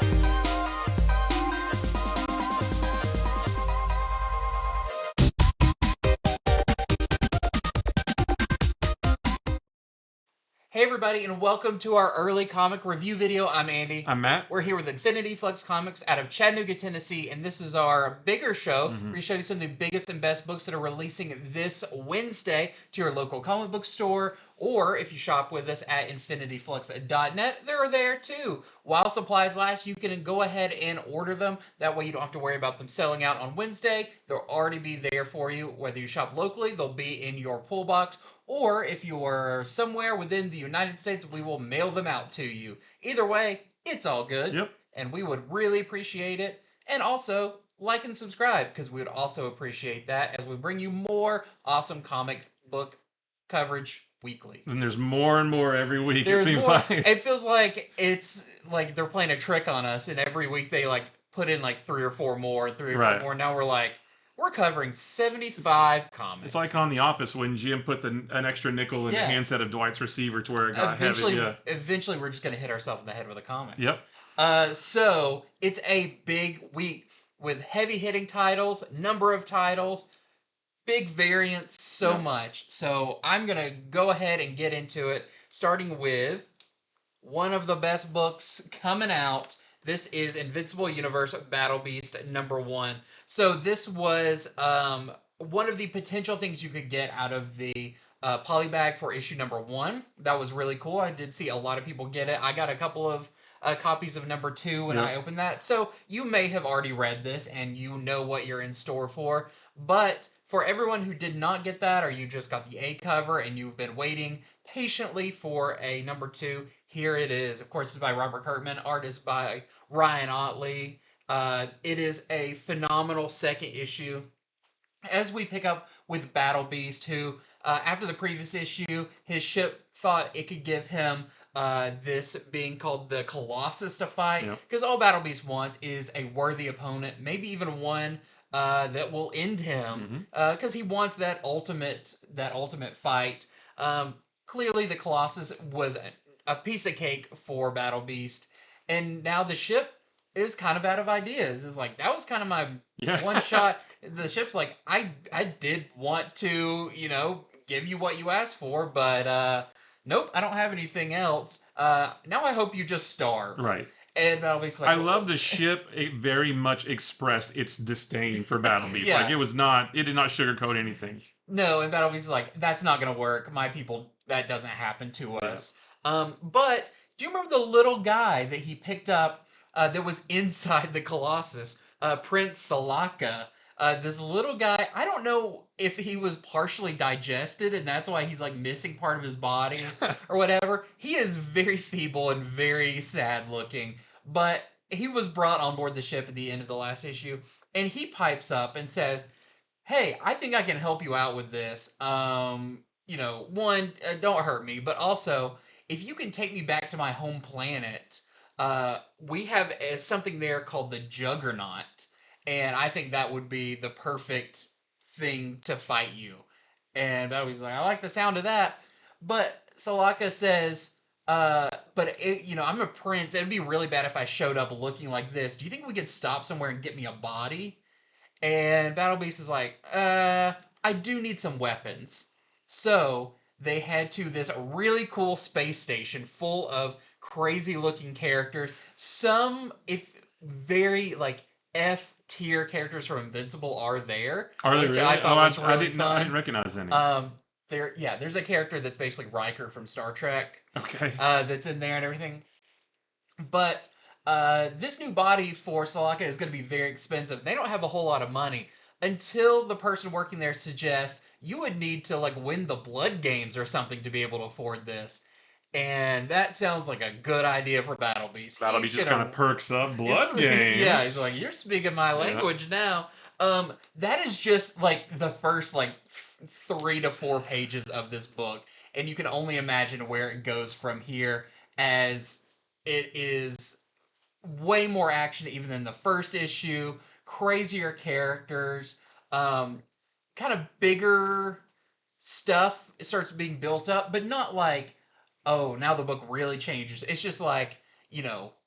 Hey everybody, and welcome to our early comic review video. I'm Andy. I'm Matt. We're here with Infinity Flux Comics out of Chattanooga, Tennessee, and this is our bigger show where we show you some of the biggest and best books that are releasing this Wednesday to your local comic book store, or if you shop with us at infinityflux.net, they're there too. While supplies last, you can go ahead and order them. That way you don't have to worry about them selling out on Wednesday. They'll already be there for you. Whether you shop locally, they'll be in your pull box, or if you are somewhere within the United States, we will mail them out to you. Either way, it's all good. Yep. And we would really appreciate it. And also, like and subscribe, because we would also appreciate that as we bring you more awesome comic book coverage weekly. And there's more and more every week, There's it seems more. like. It feels like it's like they're playing a trick on us, and every week they like put in like three or four more. Now we're like, we're covering 75 comics. It's like on The Office when Jim put an extra nickel in the handset of Dwight's receiver to where it got heavy. Yeah. Eventually, we're just going to hit ourselves in the head with a comic. Yep. So, it's a big week with heavy-hitting titles, number of titles, big variants, so much. So, I'm going to go ahead and get into it, starting with one of the best books coming out. This is Invincible Universe Battle Beast #1. So this was one of the potential things you could get out of the polybag for issue #1. That was really cool. I did see a lot of people get it. I got a couple of copies of #2 when I opened that. So you may have already read this and you know what you're in store for. But for everyone who did not get that, or you just got the A cover and you've been waiting patiently for a #2, here it is. Of course, it's by Robert Kirkman. Art is by Ryan Ottley. It is a phenomenal second issue. As we pick up with Battle Beast, who, after the previous issue, his ship thought it could give him this being called the Colossus to fight. Because all Battle Beast wants is a worthy opponent, maybe even one that will end him. Because he wants that ultimate fight. Clearly, the Colossus was a piece of cake for Battle Beast, and now the ship is kind of out of ideas. It's like, that was kind of my one shot. The ship's like, I did want to, give you what you asked for, but nope, I don't have anything else. Now I hope you just starve. Right. And Battle Beast's like, I love the ship. It very much expressed its disdain for Battle Beast. Yeah. Like, it did not sugarcoat anything. No, and Battle Beast is like, that's not going to work. My people, that doesn't happen to us. But do you remember the little guy that he picked up that was inside the Colossus? Prince Salaka. This little guy, I don't know if he was partially digested and that's why he's like missing part of his body or whatever. He is very feeble and very sad looking, but he was brought on board the ship at the end of the last issue, and he pipes up and says, hey, I think I can help you out with this. One, don't hurt me, but also, if you can take me back to my home planet, we have something there called the Juggernaut, and I think that would be the perfect thing to fight you. And I was like, I like the sound of that. But Salaka says, I'm a prince. It'd be really bad if I showed up looking like this. Do you think we could stop somewhere and get me a body? And Battle Beast is like, I do need some weapons. So they head to this really cool space station full of crazy looking characters. Some, if very like F tier characters from Invincible are there. Are they really? I didn't recognize any. There's a character that's basically Riker from Star Trek. Okay. That's in there and everything. But this new body for Salaka is going to be very expensive. They don't have a whole lot of money until the person working there suggests you would need to like win the blood games or something to be able to afford this. And that sounds like a good idea for Battle Beast. Battle Beast just kind of perks up blood games. Yeah, he's like, you're speaking my language now. That is just like the first like 3 to 4 pages of this book. And you can only imagine where it goes from here, as it is way more action even than the first issue, crazier characters, kind of bigger stuff starts being built up, but not like, oh, now the book really changes. It's just like,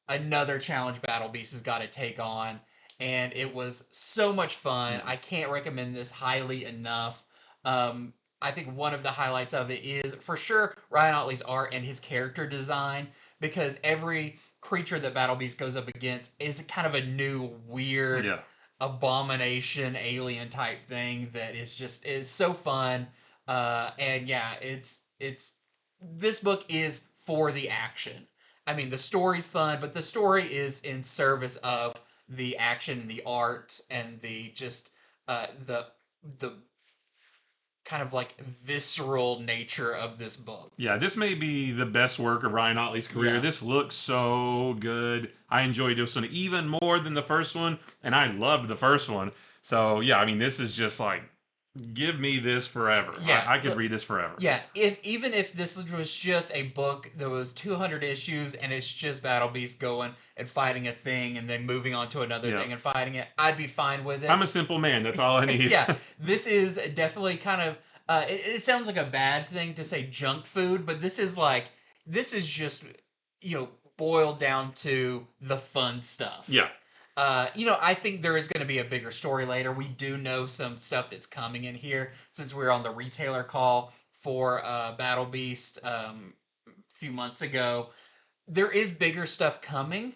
another challenge Battle Beast has got to take on, and it was so much fun. I can't recommend this highly enough. I think one of the highlights of it is for sure Ryan Otley's art and his character design, because every creature that Battle Beast goes up against is kind of a new weird abomination alien type thing that is so fun. And yeah, it's this book is for the action. I mean, the story's fun, but the story is in service of the action, the art, and the just the kind of like visceral nature of this book. Yeah, this may be the best work of Ryan Otley's career. Yeah. This looks so good. I enjoyed this one even more than the first one, and I loved the first one. So yeah, I mean, this is just like, give me this forever. Yeah, I could read this forever. Yeah, even if this was just a book that was 200 issues and it's just Battle Beast going and fighting a thing and then moving on to another thing and fighting it, I'd be fine with it. I'm a simple man. That's all I need. Yeah, this is definitely kind of. It sounds like a bad thing to say junk food, but this is just boiled down to the fun stuff. Yeah. I think there is going to be a bigger story later. We do know some stuff that's coming in here since we were on the retailer call for Battle Beast a few months ago. There is bigger stuff coming,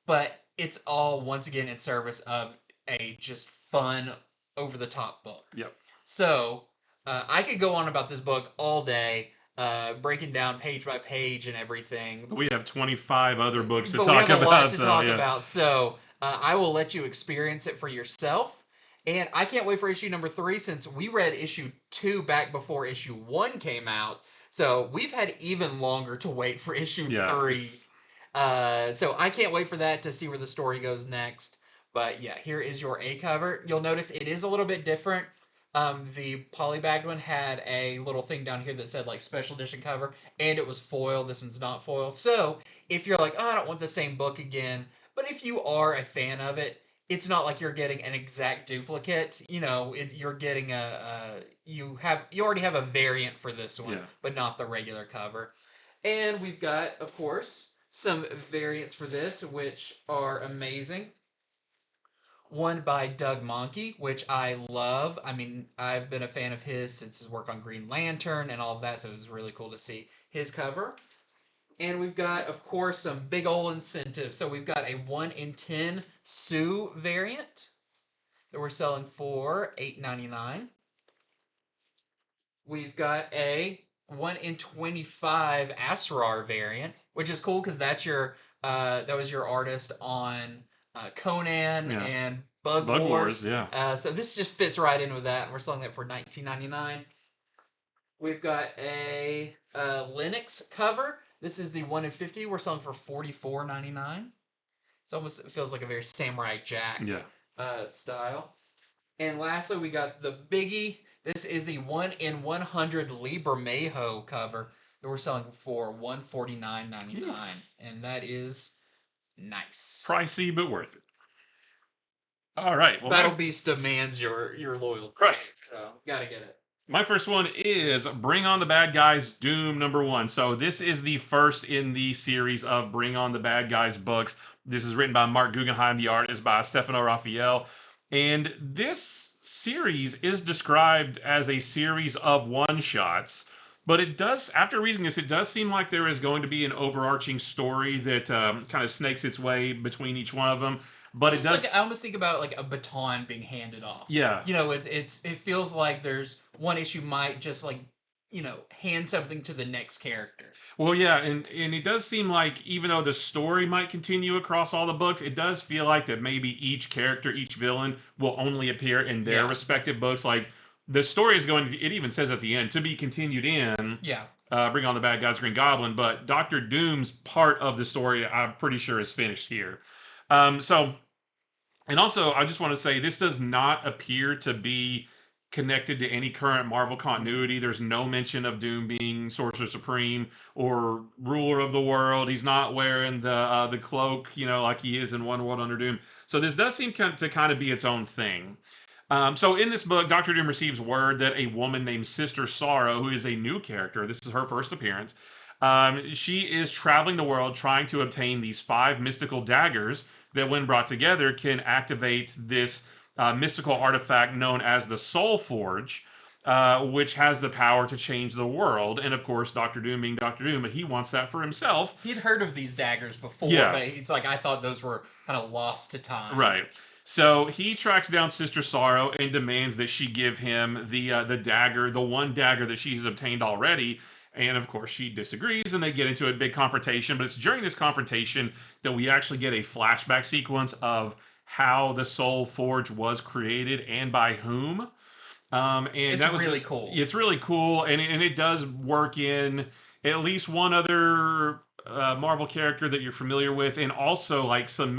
but it's all once again in service of a just fun, over the top book. Yep. So I could go on about this book all day. Breaking down page by page and everything. We have 25 other books to but talk we have about. A lot to talk about. So I will let you experience it for yourself. And I can't wait for issue number 3 since we read issue 2 back before issue 1 came out. So we've had even longer to wait for issue 3. So I can't wait for that to see where the story goes next. But yeah, here is your A cover. You'll notice it is a little bit different. The polybagged one had a little thing down here that said like special edition cover, and it was foil. This one's not foil. So if you're like, oh, I don't want the same book again, but if you are a fan of it, it's not like you're getting an exact duplicate. You're getting you already have a variant for this one, but not the regular cover. And we've got, of course, some variants for this, which are amazing. One by Doug Mahnke, which I love. I mean, I've been a fan of his since his work on Green Lantern and all of that, so it was really cool to see his cover. And we've got, of course, some big old incentives. So we've got a 1 in 10 Sue variant that we're selling for $8.99. We've got a 1 in 25 Asrar variant, which is cool because that was your artist on Conan and Bug Wars. So this just fits right in with that, and we're selling that for $19.99. We've got a Linux cover. This is the 1 in 50. We're selling for $44.99. It feels like a very Samurai Jack style. And lastly, we got the biggie. This is the 1 in 100 Liber Mayho cover that we're selling for $149.99, and that is nice. Pricey, but worth it. All right. Well, Battle Beast demands your loyalty. Right. So, gotta get it. My first one is Bring on the Bad Guys Doom #1. So this is the first in the series of Bring on the Bad Guys books. This is written by Mark Guggenheim. The art is by Stefano Raffaele. And this series is described as a series of one-shots. But it does, after reading this, it does seem like there is going to be an overarching story that kind of snakes its way between each one of them. But it does. I almost think about it like a baton being handed off. Yeah. It feels like there's one issue might just like, hand something to the next character. Well, yeah, and it does seem like even though the story might continue across all the books, it does feel like that maybe each character, each villain will only appear in their respective books. Like the story is going to, it even says at the end, to be continued in. Yeah. Bring on the Bad Guys, Green Goblin, but Doctor Doom's part of the story, I'm pretty sure, is finished here. And also, I just want to say, this does not appear to be connected to any current Marvel continuity. There's no mention of Doom being Sorcerer Supreme or ruler of the world. He's not wearing the cloak, like he is in One World Under Doom. So this does seem to kind of be its own thing. So in this book, Doctor Doom receives word that a woman named Sister Sorrow, who is a new character, this is her first appearance, She is traveling the world trying to obtain these 5 mystical daggers that, when brought together, can activate this mystical artifact known as the Soul Forge, which has the power to change the world. And of course, Doctor Doom being Doctor Doom, he wants that for himself. He'd heard of these daggers before, Yeah. but it's like I thought those were kind of lost to time. Right. So he tracks down Sister Sorrow and demands that she give him the dagger, the one dagger that she has obtained already. And of course, she disagrees, and they get into a big confrontation. But it's during this confrontation that we actually get a flashback sequence of how the Soul Forge was created and by whom. And it's that was really cool. It's really cool, and it does work in at least one other Marvel character that you're familiar with, and also like some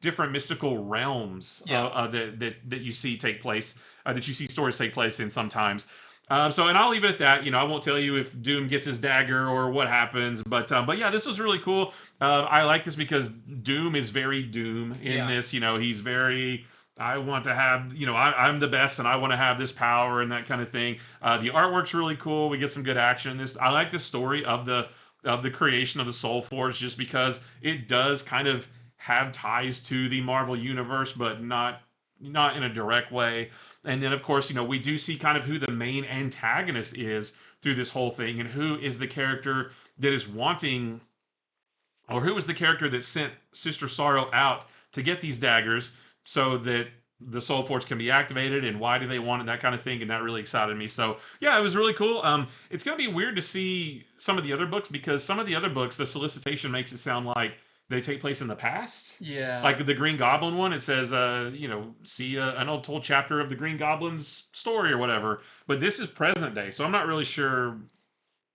different mystical realms that you see take place, that you see stories take place in sometimes. And I'll leave it at that. I won't tell you if Doom gets his dagger or what happens, but yeah, this was really cool. I like this because Doom is very Doom in this. He's very. I want to have, I'm the best, and I want to have this power and that kind of thing. The artwork's really cool. We get some good action. I like the story of the creation of the Soul Forge, just because it does kind of have ties to the Marvel universe, but not in a direct way. And then, of course, we do see kind of who the main antagonist is through this whole thing, and who is the character that is wanting, or who is the character that sent Sister Sorrow out to get these daggers so that the Soul Forge can be activated, and why do they want it, that kind of thing. And that really excited me. So yeah, it was really cool. It's going to be weird to see some of the other books, because some of the other books, the solicitation makes it sound like they take place in the past. Yeah. Like the Green Goblin one, it says, see an old told chapter of the Green Goblin's story or whatever. But this is present day, so I'm not really sure.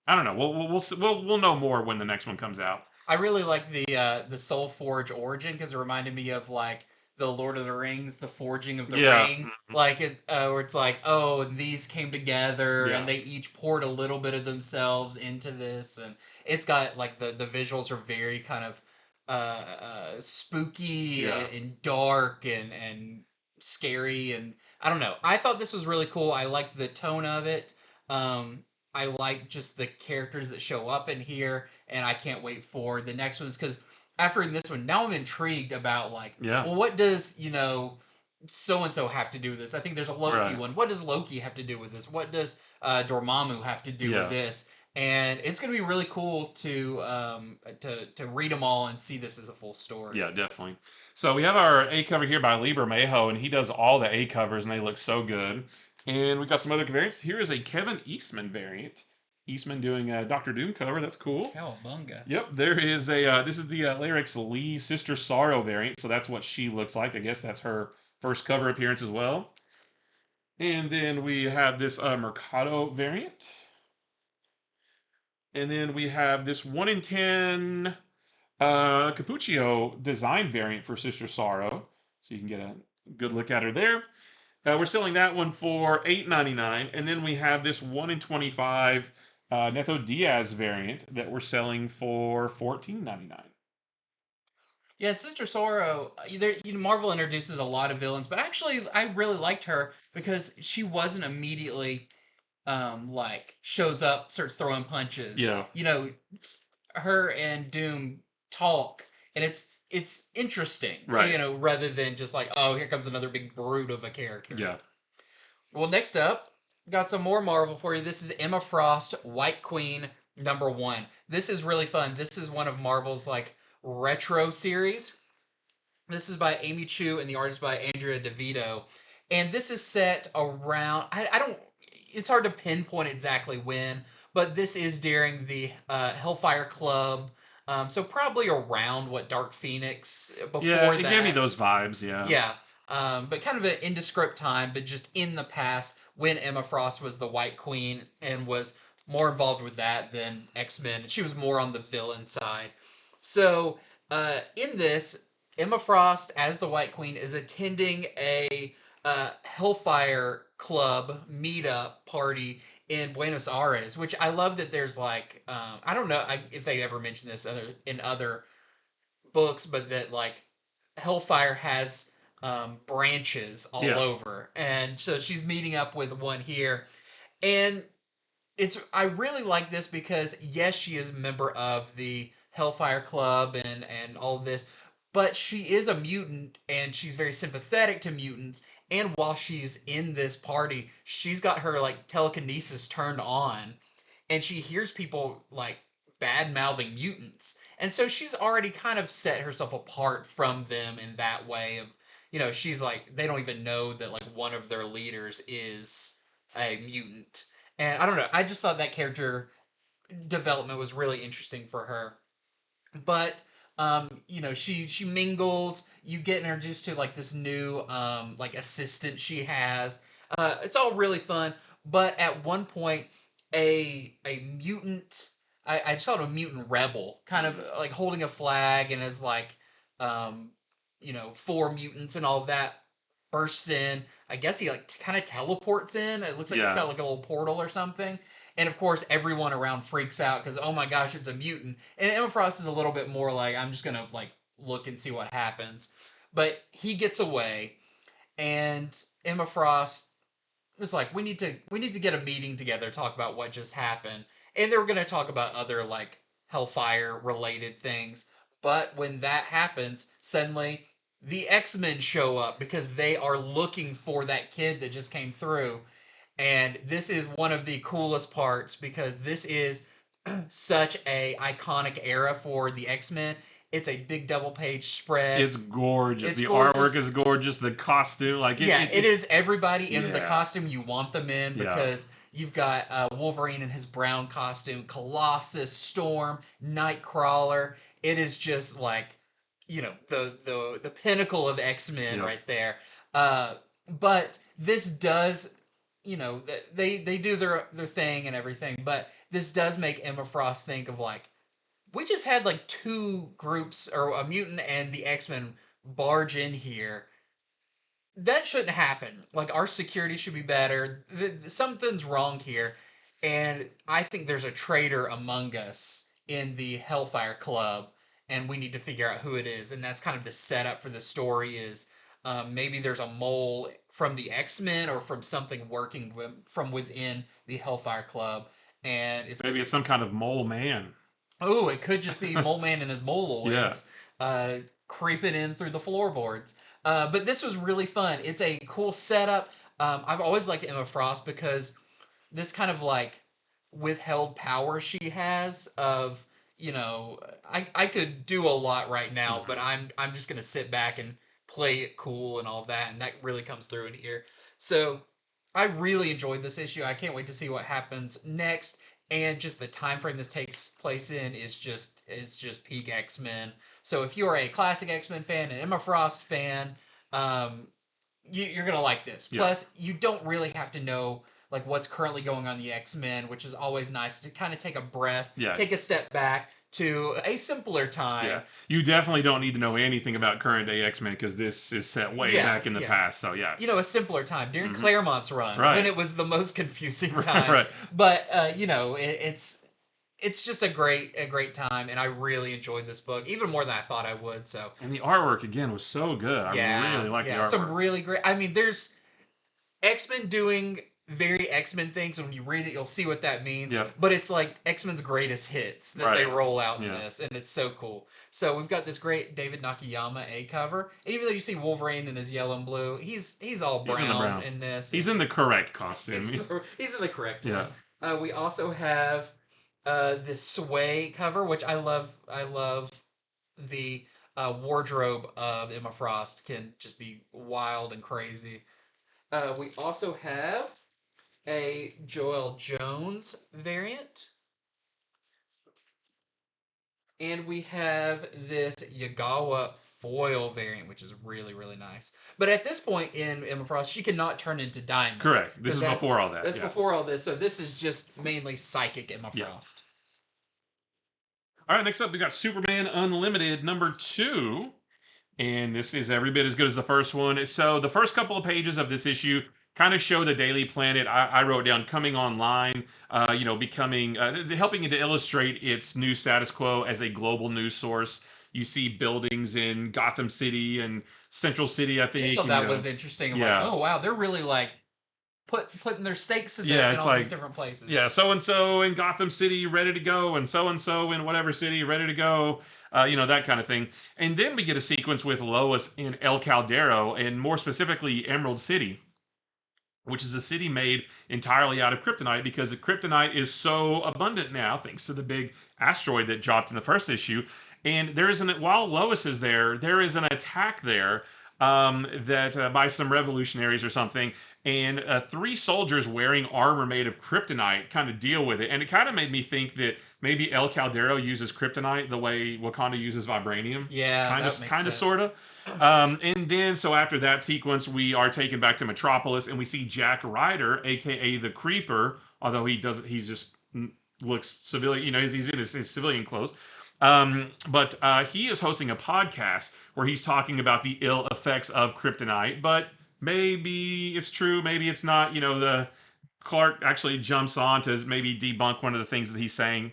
I don't know. We'll know more when the next one comes out. I really like the Soul Forge origin, because it reminded me of like the Lord of the Rings, the forging of the ring, like it, where it's like, oh, these came together and they each poured a little bit of themselves into this, and it's got like the visuals are very kind of spooky and dark and scary, and I don't know. I thought this was really cool. I liked the tone of it. I like just the characters that show up in here, and I can't wait for the next ones, because after reading this one, now I'm intrigued about like, well, what does so and so have to do with this? I think there's a Loki one. What does Loki have to do with this? What does Dormammu have to do with this? And it's gonna be really cool to read them all and see this as a full story. Yeah, definitely. So we have our A cover here by Lieber Mayo, and he does all the A covers, and they look so good. And we got some other variants. Here is a Kevin Eastman variant. Eastman doing a Doctor Doom cover. That's cool. Cowabunga. Yep, there is a. This is the Lyrics Lee Sister Sorrow variant. So that's what she looks like. I guess that's her first cover appearance as well. And then we have this Mercado variant. And then we have this 1 in 10 Capuccio design variant for Sister Sorrow. So you can get a good look at her there. We're selling that one for $8.99. And then we have this 1 in 25 Neto Diaz variant that we're selling for $14.99. Yeah, Sister Sorrow, Marvel introduces a lot of villains, but actually I really liked her because she wasn't immediately like shows up, starts throwing punches. Yeah. Her and Doom talk, and it's interesting. Right. Rather than just like, oh, here comes another big brute of a character. Yeah. Well, next up, got some more Marvel for you. This is Emma Frost, White Queen #1. This is really fun. This is one of Marvel's like retro series. This is by Amy Chu and the artist by Andrea DeVito. And this is set around, I don't, it's hard to pinpoint exactly when, but this is during the Hellfire Club. So probably around what Dark Phoenix before that. Yeah, it gave me those vibes, yeah. Yeah. But kind of an indescript time, but just in the past when Emma Frost was the White Queen and was more involved with that than X-Men. She was more on the villain side. So in this, Emma Frost, as the White Queen, is attending a Hellfire Club meetup party in Buenos Aires, which I love that there's like, I don't know if they ever mentioned this in other books, but that like Hellfire has branches all over. And so she's meeting up with one here. And I really like this because yes, she is a member of the Hellfire Club and all of this, but she is a mutant and she's very sympathetic to mutants. And while she's in this party, she's got her like telekinesis turned on, and she hears people like bad mouthing mutants, and so she's already kind of set herself apart from them in that way of, she's like they don't even know that like one of their leaders is a mutant. And I don't know. I just thought that character development was really interesting for her. But she mingles. You get introduced to like this new like assistant she has. It's all really fun. But at one point, a mutant. I just called him a mutant rebel, kind of like holding a flag and is like, um, four mutants and all of that bursts in. I guess he like kind of teleports in. It looks like it's Yeah. got like a little portal or something. And of course, everyone around freaks out because oh my gosh, it's a mutant. And Emma Frost is a little bit more like I'm just gonna like look and see what happens. But he gets away, and Emma Frost is like, we need to get a meeting together, talk about what just happened. And they were gonna talk about other like Hellfire related things. But when that happens, suddenly the X-Men show up because they are looking for that kid that just came through. And this is one of the coolest parts because this is such a iconic era for the X-Men. It's a big double page spread. It's gorgeous. It's The gorgeous. artwork is gorgeous. The costume, like It is everybody in the yeah. costume you want them in Yeah. because you've got Wolverine in his brown costume, Colossus, Storm, Nightcrawler. It is just like the pinnacle of X-Men Yep. right there. But this does, they do their thing and everything, but this does make Emma Frost think of like we just had like two groups or a mutant and the X-Men barge in here. That shouldn't happen. Like our security should be better. Something's wrong here, and I think there's a traitor among us in the Hellfire Club, and we need to figure out who it is. And that's kind of the setup for the story. Is maybe there's a mole from the X-Men or from something working from within the Hellfire Club, and Maybe it's some kind of mole man. oh, it could just be Mole Man and his moloids Yeah. creeping in through the floorboards. But this was really fun. It's a cool setup. I've always liked Emma Frost because this kind of like withheld power she has of I could do a lot right now, but I'm just gonna sit back and play it cool and all that, and that really comes through in here. So I really enjoyed this issue. I can't wait to see what happens next. And just the time frame this takes place in is just peak X-Men. So if you are a classic X-Men fan, an Emma Frost fan, um, you're gonna like this. Yeah. Plus, you don't really have to know like what's currently going on in the X-Men, which is always nice to kind of take a breath, Yeah. take a step back to a simpler time. Yeah. You definitely don't need to know anything about current day X-Men because this is set way back in the past. So yeah. A simpler time during Claremont's run when it was the most confusing time. Right. But it's just a great time, and I really enjoyed this book even more than I thought I would. So And the artwork again was so good. I really like the artwork. some really great. I mean, there's X-Men doing very X-Men things. When you read it, you'll see what that means. Yeah. But it's like X-Men's greatest hits that they roll out in Yeah. this, and it's so cool. So we've got this great David Nakayama A cover. And even though you see Wolverine in his yellow and blue, he's all brown in this. He's in the correct costume. He's in the correct Yeah. one. We also have this Sway cover, which I love. I love the wardrobe of Emma Frost can just be wild and crazy. We also have a Joel Jones variant. And we have this Yagawa foil variant, which is really, really nice. But at this point in Emma Frost, she cannot turn into Diamond. Correct. This is before all that. That's before all this. So this is just mainly psychic Emma Frost. All right, next up, we got Superman Unlimited #2. And this is every bit as good as the first one. So the first couple of pages of this issue kind of show the Daily Planet. I wrote down coming online, becoming, helping it to illustrate its new status quo as a global news source. You see buildings in Gotham City and Central City, I think. I thought that was interesting. I'm like, oh, wow, they're really like putting their stakes in, Yeah, in it's all these like, different places. yeah, so and so in Gotham City ready to go, and so in whatever city ready to go, that kind of thing. And then we get a sequence with Lois in El Caldero, and more specifically Emerald City, which is a city made entirely out of kryptonite because the kryptonite is so abundant now, thanks to the big asteroid that dropped in the first issue. And there is while Lois is there is an attack there that by some revolutionaries or something, and three soldiers wearing armor made of kryptonite kind of deal with it. And it kind of made me think that maybe El Caldero uses kryptonite the way Wakanda uses vibranium. Yeah, Kind that of, makes kind of, sense. sort of. And then, so after that sequence, we are taken back to Metropolis, and we see Jack Ryder, aka the Creeper, although he doesn't, he's just looks civilian, he's in his civilian clothes. But he is hosting a podcast where he's talking about the ill effects of kryptonite. But maybe it's true, maybe it's not. The Clark actually jumps on to maybe debunk one of the things that he's saying.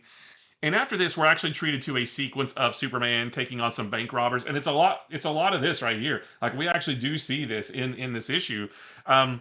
And after this, we're actually treated to a sequence of Superman taking on some bank robbers, and it's a lot. It's a lot of this right here. Like, we actually do see this in this issue, and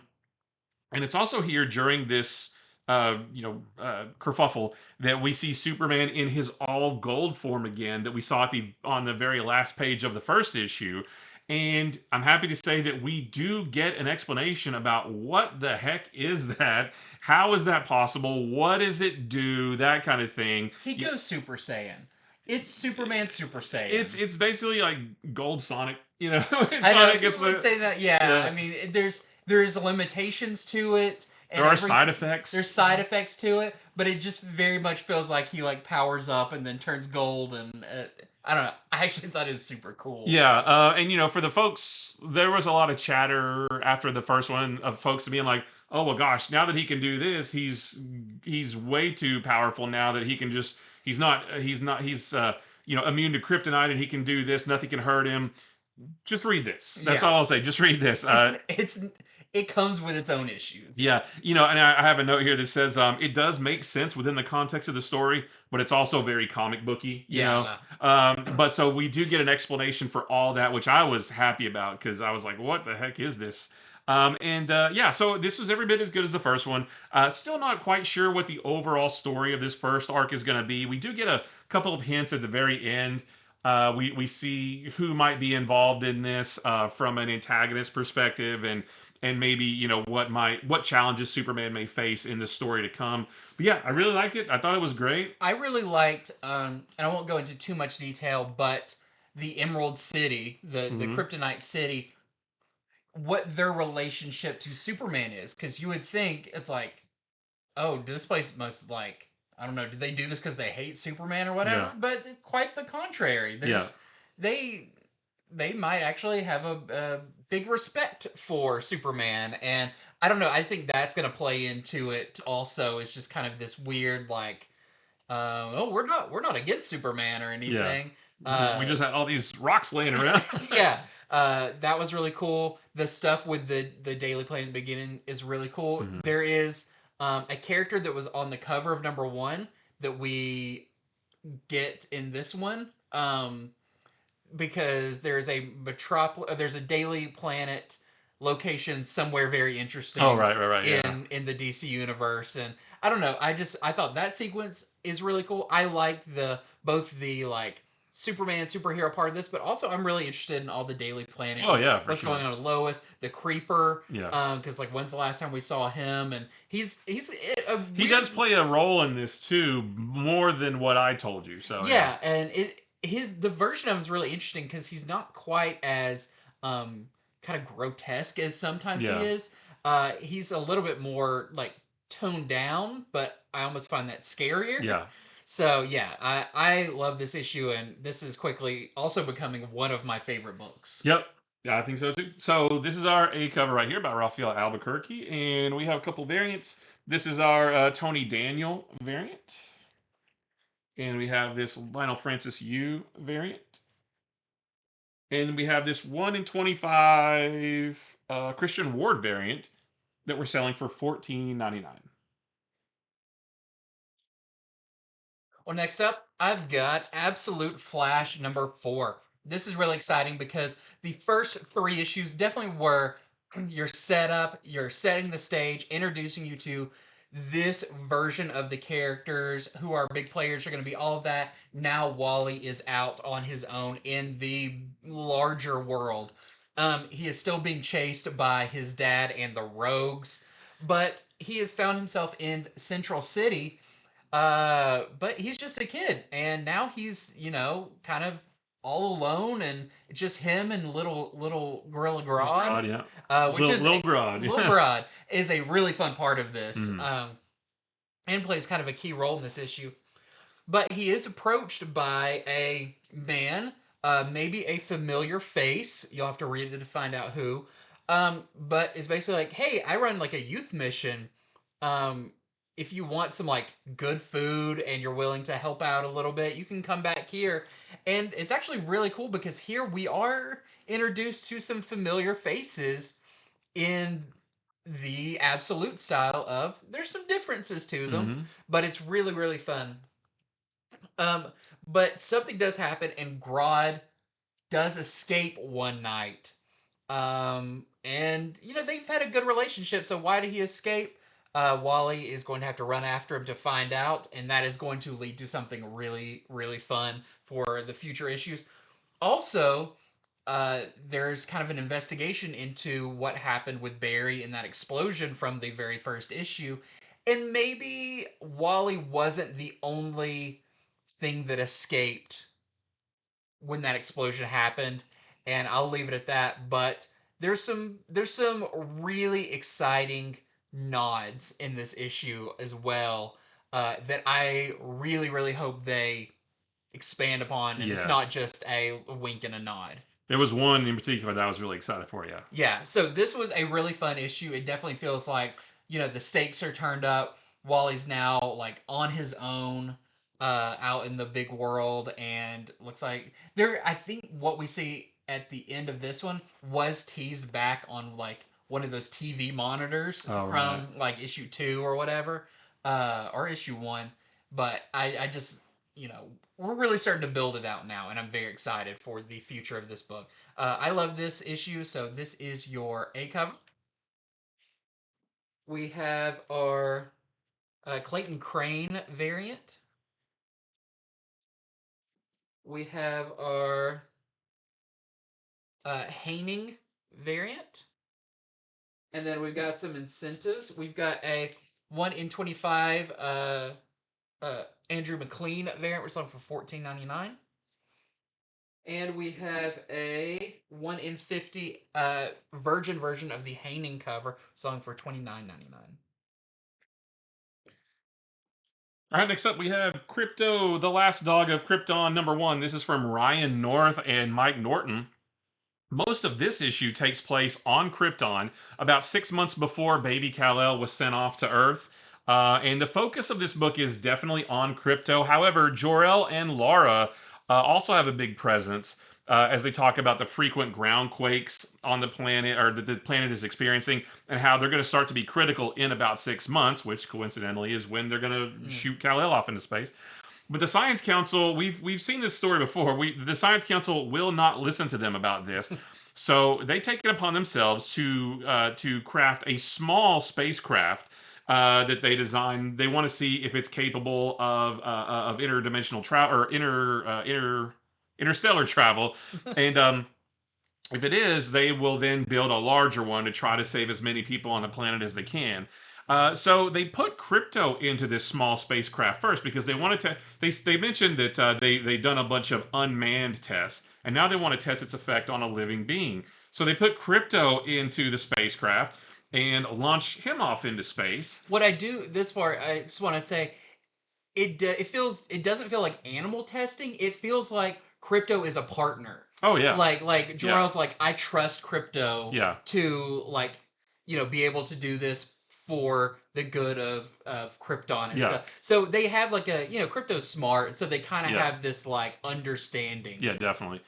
it's also here during this kerfuffle that we see Superman in his all gold form again that we saw on the very last page of the first issue. And I'm happy to say that we do get an explanation about what the heck is that? How is that possible? What does it do? That kind of thing. He goes Super Saiyan. It's Superman Super Saiyan. It's basically like Gold Sonic, I know Sonic people would say that. Yeah, I mean, there's limitations to it. And there are side effects. There's side effects to it, but it just very much feels like he like powers up and then turns gold, and I don't know. I actually thought it was super cool. Yeah, and for the folks, there was a lot of chatter after the first one of folks being like, "Oh well, gosh, now that he can do this, he's way too powerful now that he can just he's immune to kryptonite and he can do this. Nothing can hurt him." Just read this. That's all I'll say. Just read this. It comes with its own issues. Yeah, and I have a note here that says it does make sense within the context of the story, but it's also very comic booky. But so we do get an explanation for all that, which I was happy about because I was like, "What the heck is this?" So this was every bit as good as the first one. Still not quite sure what the overall story of this first arc is going to be. We do get a couple of hints at the very end. We see who might be involved in this from an antagonist perspective, and maybe what challenges Superman may face in the story to come. But yeah, I really liked it. I thought it was great. I really liked, and I won't go into too much detail, but the Emerald City, the Kryptonite City, what their relationship to Superman is, because you would think it's like, oh, this place must like, I don't know, did they do this because they hate Superman or whatever? Yeah. But quite the contrary. They might actually have a big respect for Superman, and I don't know. I think that's going to play into it also. It's just kind of this weird like, we're not against Superman or anything. We just had all these rocks laying around. Yeah. That was really cool. The stuff with the Daily Planet beginning is really cool. Mm-hmm. There is a character that was on the cover of #1 that we get in this one. Because there's a there's a Daily Planet location somewhere very interesting. Oh, right. In the DC universe, and I don't know. I thought that sequence is really cool. I like both the like Superman superhero part of this, but also I'm really interested in all the Daily Planet. Oh yeah, what's going on with Lois, the Creeper? Yeah. Because like when's the last time we saw him? And he does play a role in this too, more than what I told you. So yeah. And the version of him is really interesting because he's not quite as kind of grotesque as sometimes he is. He's a little bit more like toned down, but I almost find that scarier. Yeah. So yeah, I love this issue, and this is quickly also becoming one of my favorite books. Yep. Yeah, I think so too. So this is our A cover right here by Raphael Albuquerque, and we have a couple variants. This is our Tony Daniel variant. And we have this Lionel Francis Yu variant. And we have this 1 in 25 Christian Ward variant that we're selling for $14.99. Well, next up, I've got Absolute Flash #4. This is really exciting because the first 3 issues definitely were you're set up, you're setting the stage, introducing you to this version of the characters who are big players are going to be all of that. Now Wally is out on his own in the larger world. He is still being chased by his dad and the rogues, but he has found himself in Central City. But he's just a kid, and now he's kind of all alone, and it's just him and little Gorilla Grodd, Grodd, yeah. which is Lil Grodd. Little Grodd is a really fun part of this, Mhm. and plays kind of a key role in this issue. But he is approached by a man, maybe a familiar face. You'll have to read it to find out who. But is basically like, hey, I run like a youth mission. Um, if you want some like good food and you're willing to help out a little bit, you can come back here. And it's actually really cool because here we are introduced to some familiar faces in the absolute style of there's some differences to them, Mhm. but it's really, really fun. Um, but something does happen, and Grodd does escape one night. And they've had a good relationship. So why did he escape? Wally is going to have to run after him to find out, and that is going to lead to something really, really fun for the future issues. Also, there's kind of an investigation into what happened with Barry and that explosion from the very first issue, and maybe Wally wasn't the only thing that escaped when that explosion happened, and I'll leave it at that. But there's some really exciting nods in this issue as well, that I really, really hope they expand upon, and it's Yeah. not just a wink and a nod. There was one in particular that I was really excited for, yeah. Yeah, so this was a really fun issue. It definitely feels like, the stakes are turned up. Wally's now like on his own, out in the big world, and looks like I think what we see at the end of this one was teased back on like one of those TV monitors Oh, right. from like issue 2 or whatever, or issue 1. But I just, we're really starting to build it out now, and I'm very excited for the future of this book. I love this issue, so this is your A cover. We have our Clayton Crane variant. We have our Haining variant. And then we've got some incentives. We've got a 1 in 25 Andrew McLean variant. We're selling for $14.99. And we have a 1 in 50 virgin version of the Haining cover, selling for $29.99. All right, next up we have Krypto, the Last Dog of Krypton #1. This is from Ryan North and Mike Norton. Most of this issue takes place on Krypton, about 6 months before baby Kal-El was sent off to Earth. And the focus of this book is definitely on Krypto. However, Jor-El and Lara also have a big presence as they talk about the frequent ground quakes on the planet, or that the planet is experiencing, and how they're going to start to be critical in about 6 months, which coincidentally is when they're going to shoot Kal-El off into space. But the Science Council, we've seen this story before. The Science Council will not listen to them about this, so they take it upon themselves to craft a small spacecraft that they design. They want to see if it's capable of interdimensional travel, or interstellar travel, and if it is, they will then build a larger one to try to save as many people on the planet as they can. So they put Krypto into this small spacecraft first because they wanted to. They mentioned that they've done a bunch of unmanned tests, and now they want to test its effect on a living being. So they put Krypto into the spacecraft and launch him off into space. What I do this part, I just want to say, it doesn't feel like animal testing. It feels like Krypto is a partner. Oh yeah, Like yeah, Jor-El's like, I trust Krypto yeah, to like be able to do this for the good of Krypton and yeah, stuff. So they have like a Krypto's smart, so they kind of yeah, have this like understanding. yeah, definitely.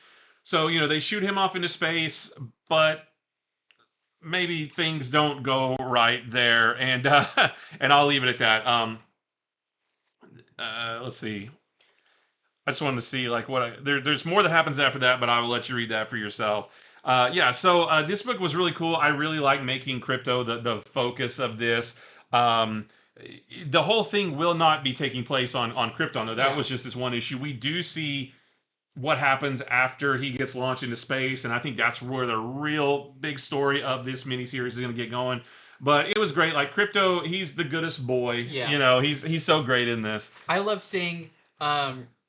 So they shoot him off into space, but maybe things don't go right there, and and I'll leave it at that. Let's see. I just wanted to see like there's more that happens after that, but I will let you read that for yourself. Yeah, so this book was really cool. I really like making Krypto the focus of this. Um, the whole thing will not be taking place on Krypton, though. That Yeah. was just this one issue. We do see what happens after he gets launched into space, and I think that's where the real big story of this miniseries is going to get going. But it was great. Like Krypto, he's the goodest boy. Yeah. You know, he's so great in this. I love seeing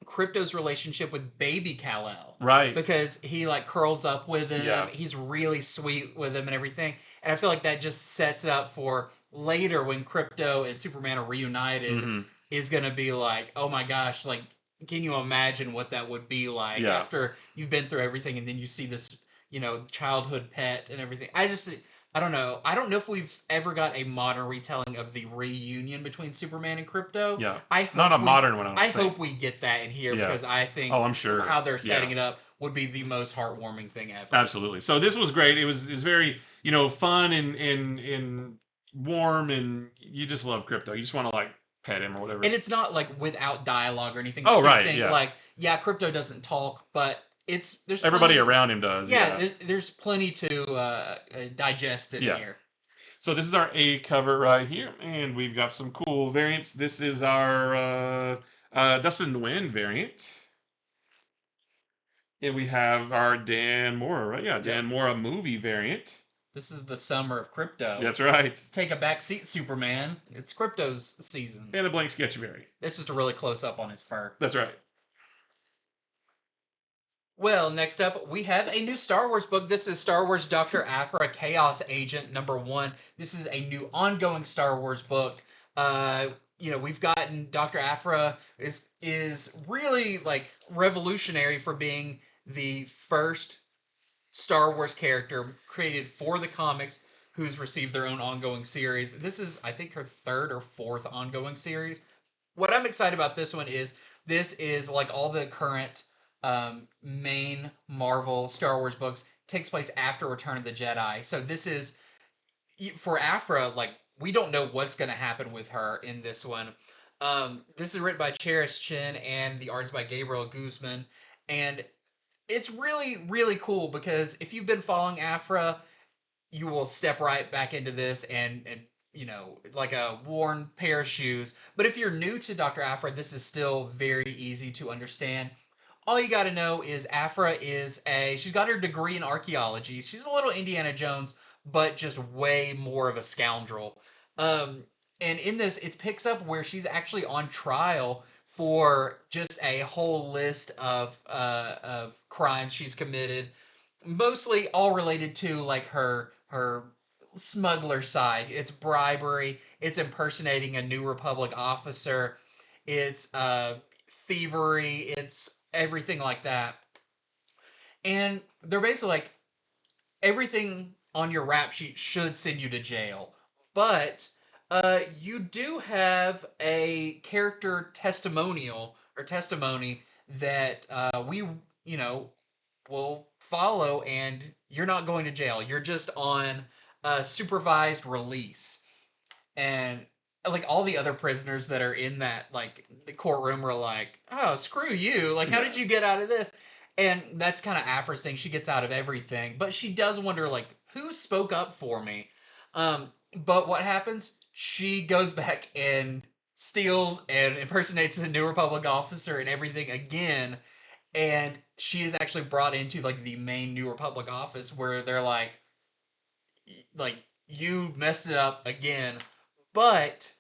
Crypto's relationship with baby Kal-El. Right. Because he like curls up with him. Yeah. He's really sweet with him and everything. And I feel like that just sets it up for later when Krypto and Superman are reunited Mhm. is gonna be like, oh my gosh, like can you imagine what that would be like Yeah. after you've been through everything and then you see this, childhood pet and everything. I don't know. I don't know if we've ever got a modern retelling of the reunion between Superman and Krypto. Yeah. I hope Not a modern one, I don't I think. hope we get that in here Yeah. because I think Oh, I'm sure. how they're setting Yeah. it up would be the most heartwarming thing ever. Absolutely. So this was great. It was very, fun and warm, and you just love Krypto. You just want to like pet him or whatever. And it's not like without dialogue or anything. Oh, Like, you right, think, yeah. Like, yeah, Krypto doesn't talk, but there's Everybody plenty, around him does. Yeah, there's plenty to digest in Yeah. here. So this is our A cover right here, and we've got some cool variants. This is our Dust in the Wind variant. And we have our Dan Mora, right? Yeah, Dan Mora movie variant. This is the summer of Krypto. That's right. Take a back seat, Superman. It's Krypto's season. And a blank sketch variant. It's just a really close up on his fur. That's right. Well, next up, we have a new Star Wars book. This is Star Wars Dr. Aphra, Chaos Agent #1. This is a new ongoing Star Wars book. We've gotten Dr. Aphra is really like revolutionary for being the first Star Wars character created for the comics who's received their own ongoing series. This is, I think, her third or fourth ongoing series. What I'm excited about this is like all the current main Marvel Star Wars books takes place after Return of the Jedi. So this is for Aphra, like we don't know what's going to happen with her in this one. This is written by Cherish Chin and the art is by Gabriel Guzman, and it's really really cool because if you've been following Aphra, you will step right back into this and like a worn pair of shoes. But if you're new to Dr. Aphra, this is still very easy to understand. All you got to know is Aphra she's got her degree in archaeology. She's a little Indiana Jones, but just way more of a scoundrel. And in this, it picks up where she's actually on trial for just a whole list of crimes she's committed, mostly all related to like her smuggler side. It's bribery. It's impersonating a New Republic officer. It's thievery. It's everything like that. And they're basically like everything on your rap sheet should send you to jail, but you do have a character testimonial or testimony that we will follow, and you're not going to jail. You're just on supervised release. And like all the other prisoners that are in that like the courtroom are like, oh, screw you. Like, how did you get out of this? And that's kind of Aphra's thing. She gets out of everything, but she does wonder like, who spoke up for me? But what happens? She goes back and steals and impersonates a New Republic officer and everything again. And she is actually brought into like the main New Republic office where they're like you messed it up again, but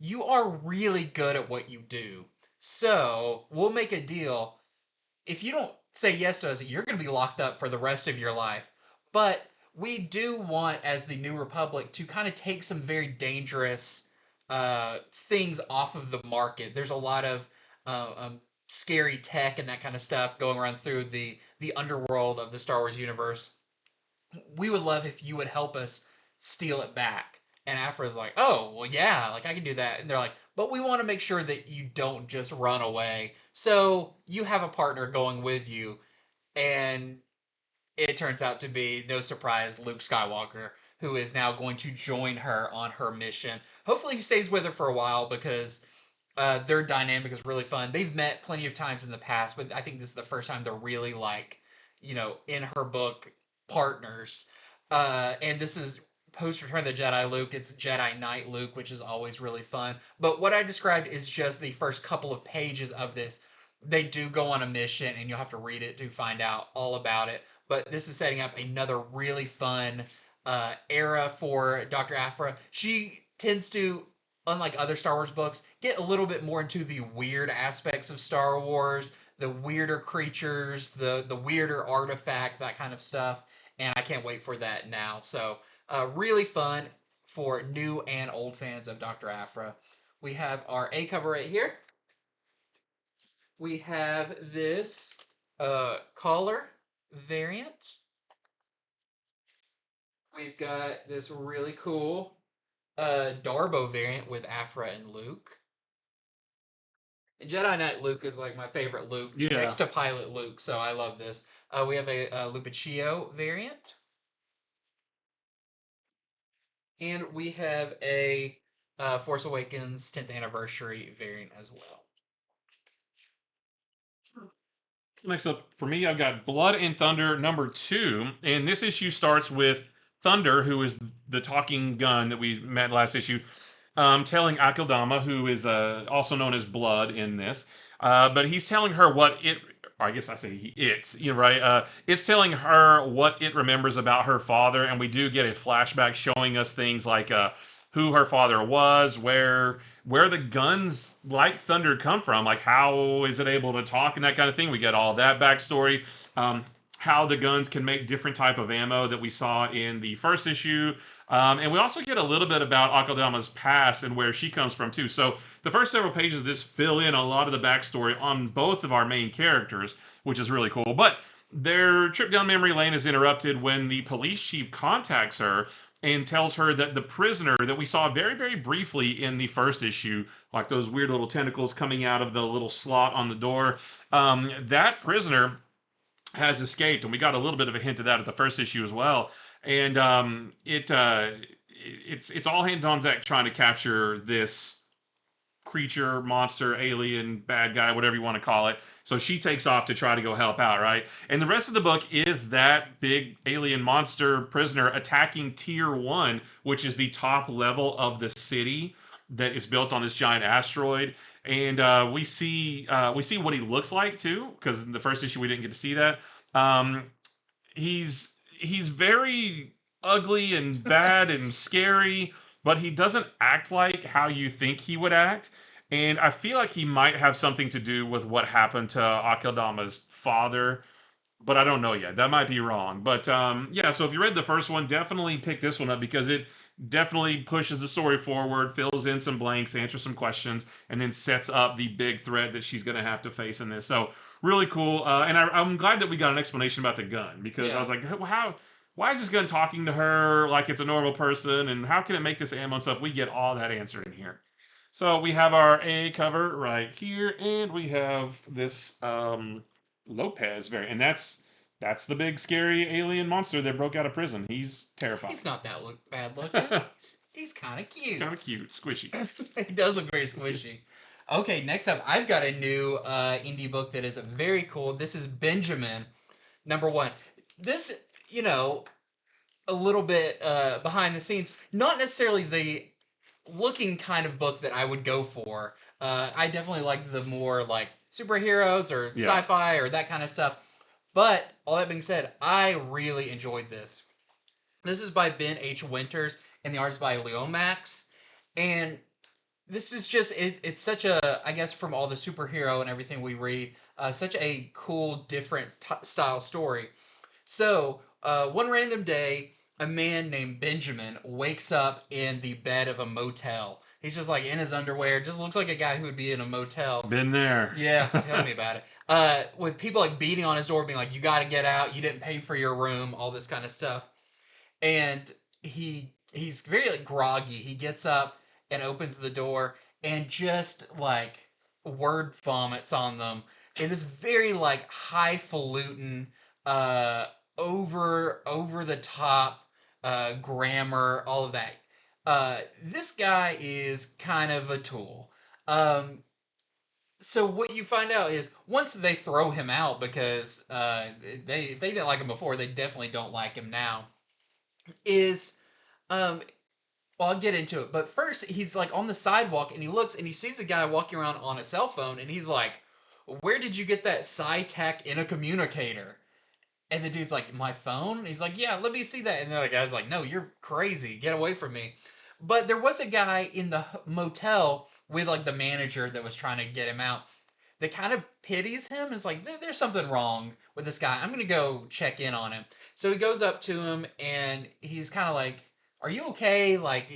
you are really good at what you do. So we'll make a deal. If you don't say yes to us, you're going to be locked up for the rest of your life. But we do want, as the New Republic, to kind of take some very dangerous things off of the market. There's a lot of scary tech and that kind of stuff going around through the underworld of the Star Wars universe. We would love if you would help us steal it back. And Aphra's like, oh, well, yeah, like I can do that. And they're like, but we want to make sure that you don't just run away. So you have a partner going with you. And it turns out to be, no surprise, Luke Skywalker, who is now going to join her on her mission. Hopefully he stays with her for a while because their dynamic is really fun. They've met plenty of times in the past, but I think this is the first time they're really like, in her book, partners. And this is post Return of the Jedi Luke. It's Jedi Knight Luke, which is always really fun. But what I described is just the first couple of pages of this. They do go on a mission, and you'll have to read it to find out all about it. But this is setting up another really fun era for Dr. Aphra. She tends to, unlike other Star Wars books, get a little bit more into the weird aspects of Star Wars, the weirder creatures, the weirder artifacts, that kind of stuff. And I can't wait for that now. So really fun for new and old fans of Dr. Aphra. We have our A cover right here. We have this collar variant. We've got this really cool Darbo variant with Aphra and Luke. And Jedi Knight Luke is like my favorite Luke, Yeah. next to Pilot Luke, so I love this. We have a Lupaccio variant. And we have a Force Awakens 10th anniversary variant as well. Next up for me, I've got Blood and Thunder #2, and this issue starts with Thunder, who is the talking gun that we met last issue, telling Akeldama, who is also known as Blood in this, but he's telling her what it. Or I guess I say it's, you know, right? It's telling her what it remembers about her father, and we do get a flashback showing us things like who her father was, where the guns like Thunder come from, like how is it able to talk and that kind of thing. We get all that backstory. How the guns can make different type of ammo that we saw in the first issue. And we also get a little bit about Akeldama's past and where she comes from too. So the first several pages of this fill in a lot of the backstory on both of our main characters, which is really cool. But their trip down memory lane is interrupted when the police chief contacts her and tells her that the prisoner that we saw very, very briefly in the first issue, like those weird little tentacles coming out of the little slot on the door, that prisoner has escaped, and we got a little bit of a hint of that at the first issue as well. And it's all hands on deck trying to capture this creature, monster, alien, bad guy, whatever you want to call it. So she takes off to try to go help out, right? And the rest of the book is that big alien monster prisoner attacking Tier 1, which is the top level of the city that is built on this giant asteroid. And we see what he looks like too, because in the first issue we didn't get to see that. He's very ugly and bad and scary, but he doesn't act like how you think he would act. And I feel like he might have something to do with what happened to Akeldama's father, but I don't know yet. That might be wrong. But yeah, so if you read the first one, definitely pick this one up because it definitely pushes the story forward, fills in some blanks, answers some questions, and then sets up the big threat that she's going to have to face in this. So really cool. And I'm glad that we got an explanation about the gun because I was like, how? Why is this gun talking to her like it's a normal person? And how can it make this ammo and stuff? We get all that answered in here. So we have our A cover right here, and we have this Lopez variant, and that's the big scary alien monster that broke out of prison. He's terrifying. He's not that bad looking. He's kind of cute. Kind of cute, squishy. He does look very squishy. Okay, next up, I've got a new indie book that is very cool. This is Benjamin, #1. This, a little bit behind the scenes, not necessarily the looking kind of book that I would go for. I definitely like the more like superheroes or sci-fi or that kind of stuff. But all that being said, I really enjoyed this. This is by Ben H. Winters and the art is by Leomax. And this is just, it's such a, I guess from all the superhero and everything we read, such a cool, different style story. So, one random day, a man named Benjamin wakes up in the bed of a motel. He's just like in his underwear. Just looks like a guy who would be in a motel. Been there. Yeah, tell me about it. With people like beating on his door, being like, "You got to get out. You didn't pay for your room." All this kind of stuff. And he's very like groggy. He gets up and opens the door and just like word vomits on them in this very like highfalutin, over the top grammar, all of that. This guy is kind of a tool. So what you find out is once they throw him out because they if they didn't like him before, they definitely don't like him now. Is um well, I'll get into it, but first he's like on the sidewalk and he looks and he sees a guy walking around on a cell phone and he's like, "Where did you get that SciTech intercommunicator?" And the dude's like, "My phone?" And he's like, "Yeah, let me see that." And the other guy's like, "No, you're crazy. Get away from me." But there was a guy in the motel with like the manager that was trying to get him out that kind of pities him. It's like, there's something wrong with this guy. I'm going to go check in on him. So he goes up to him and he's kind of like, "Are you okay? Like,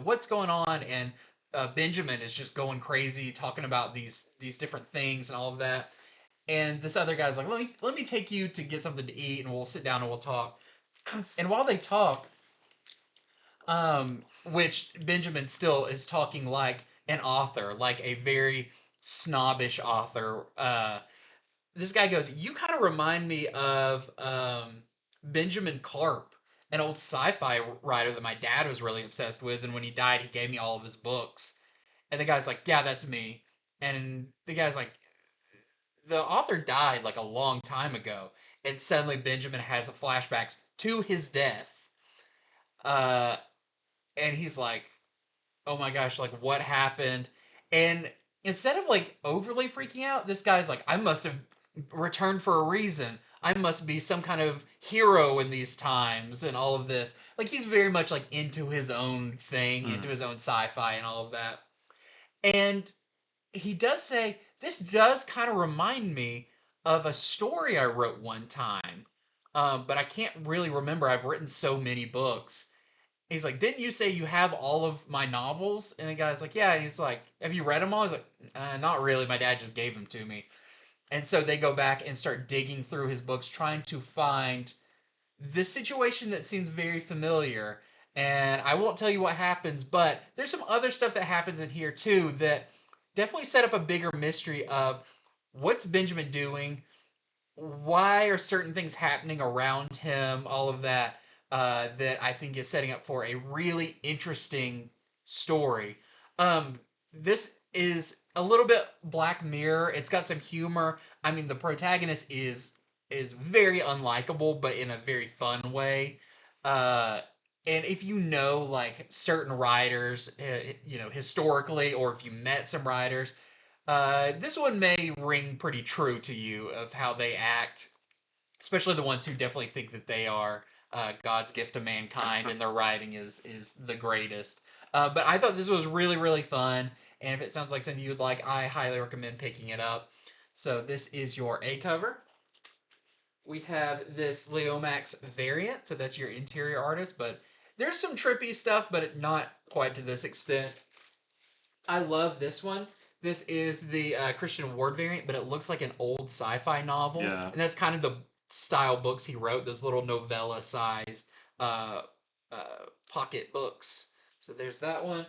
what's going on?" And Benjamin is just going crazy talking about these different things and all of that. And this other guy's like, let me take you to get something to eat and we'll sit down and we'll talk. And while they talk, which Benjamin still is talking like an author, like a very snobbish author. This guy goes, "You kind of remind me of Benjamin Karp, an old sci-fi writer that my dad was really obsessed with, and when he died, he gave me all of his books." And the guy's like, "Yeah, that's me." And the guy's like, "The author died like a long time ago." And suddenly Benjamin has flashbacks to his death. Uh, and he's like, "Oh my gosh, like what happened?" And instead of like overly freaking out, this guy's like, "I must have returned for a reason. I must be some kind of hero in these times and all of this." Like he's very much like into his own thing, into Mm. his own sci-fi and all of that. And he does say, "This does kind of remind me of a story I wrote one time. But I can't really remember. I've written so many books." He's like, "Didn't you say you have all of my novels?" And the guy's like, "Yeah." And he's like, "Have you read them all?" He's like, "Not really. My dad just gave them to me." And so they go back and start digging through his books, trying to find this situation that seems very familiar. And I won't tell you what happens, but there's some other stuff that happens in here too that definitely set up a bigger mystery of what's Benjamin doing, why are certain things happening around him, all of that, that I think is setting up for a really interesting story. This is a little bit Black Mirror. It's got some humor. I mean, the protagonist is very unlikable, but in a very fun way. Uh, and if you know like certain writers, historically, or if you met some writers, this one may ring pretty true to you of how they act, especially the ones who definitely think that they are God's gift to mankind and their writing is the greatest. But I thought this was really really fun, and if it sounds like something you'd like, I highly recommend picking it up. So this is your A cover. We have this Leomax variant, so that's your interior artist, but there's some trippy stuff, but not quite to this extent. I love this one. This is the Christian Ward variant, but it looks like an old sci-fi novel, Yeah. and that's kind of the style books he wrote. Those little novella size uh, pocket books. So there's that one,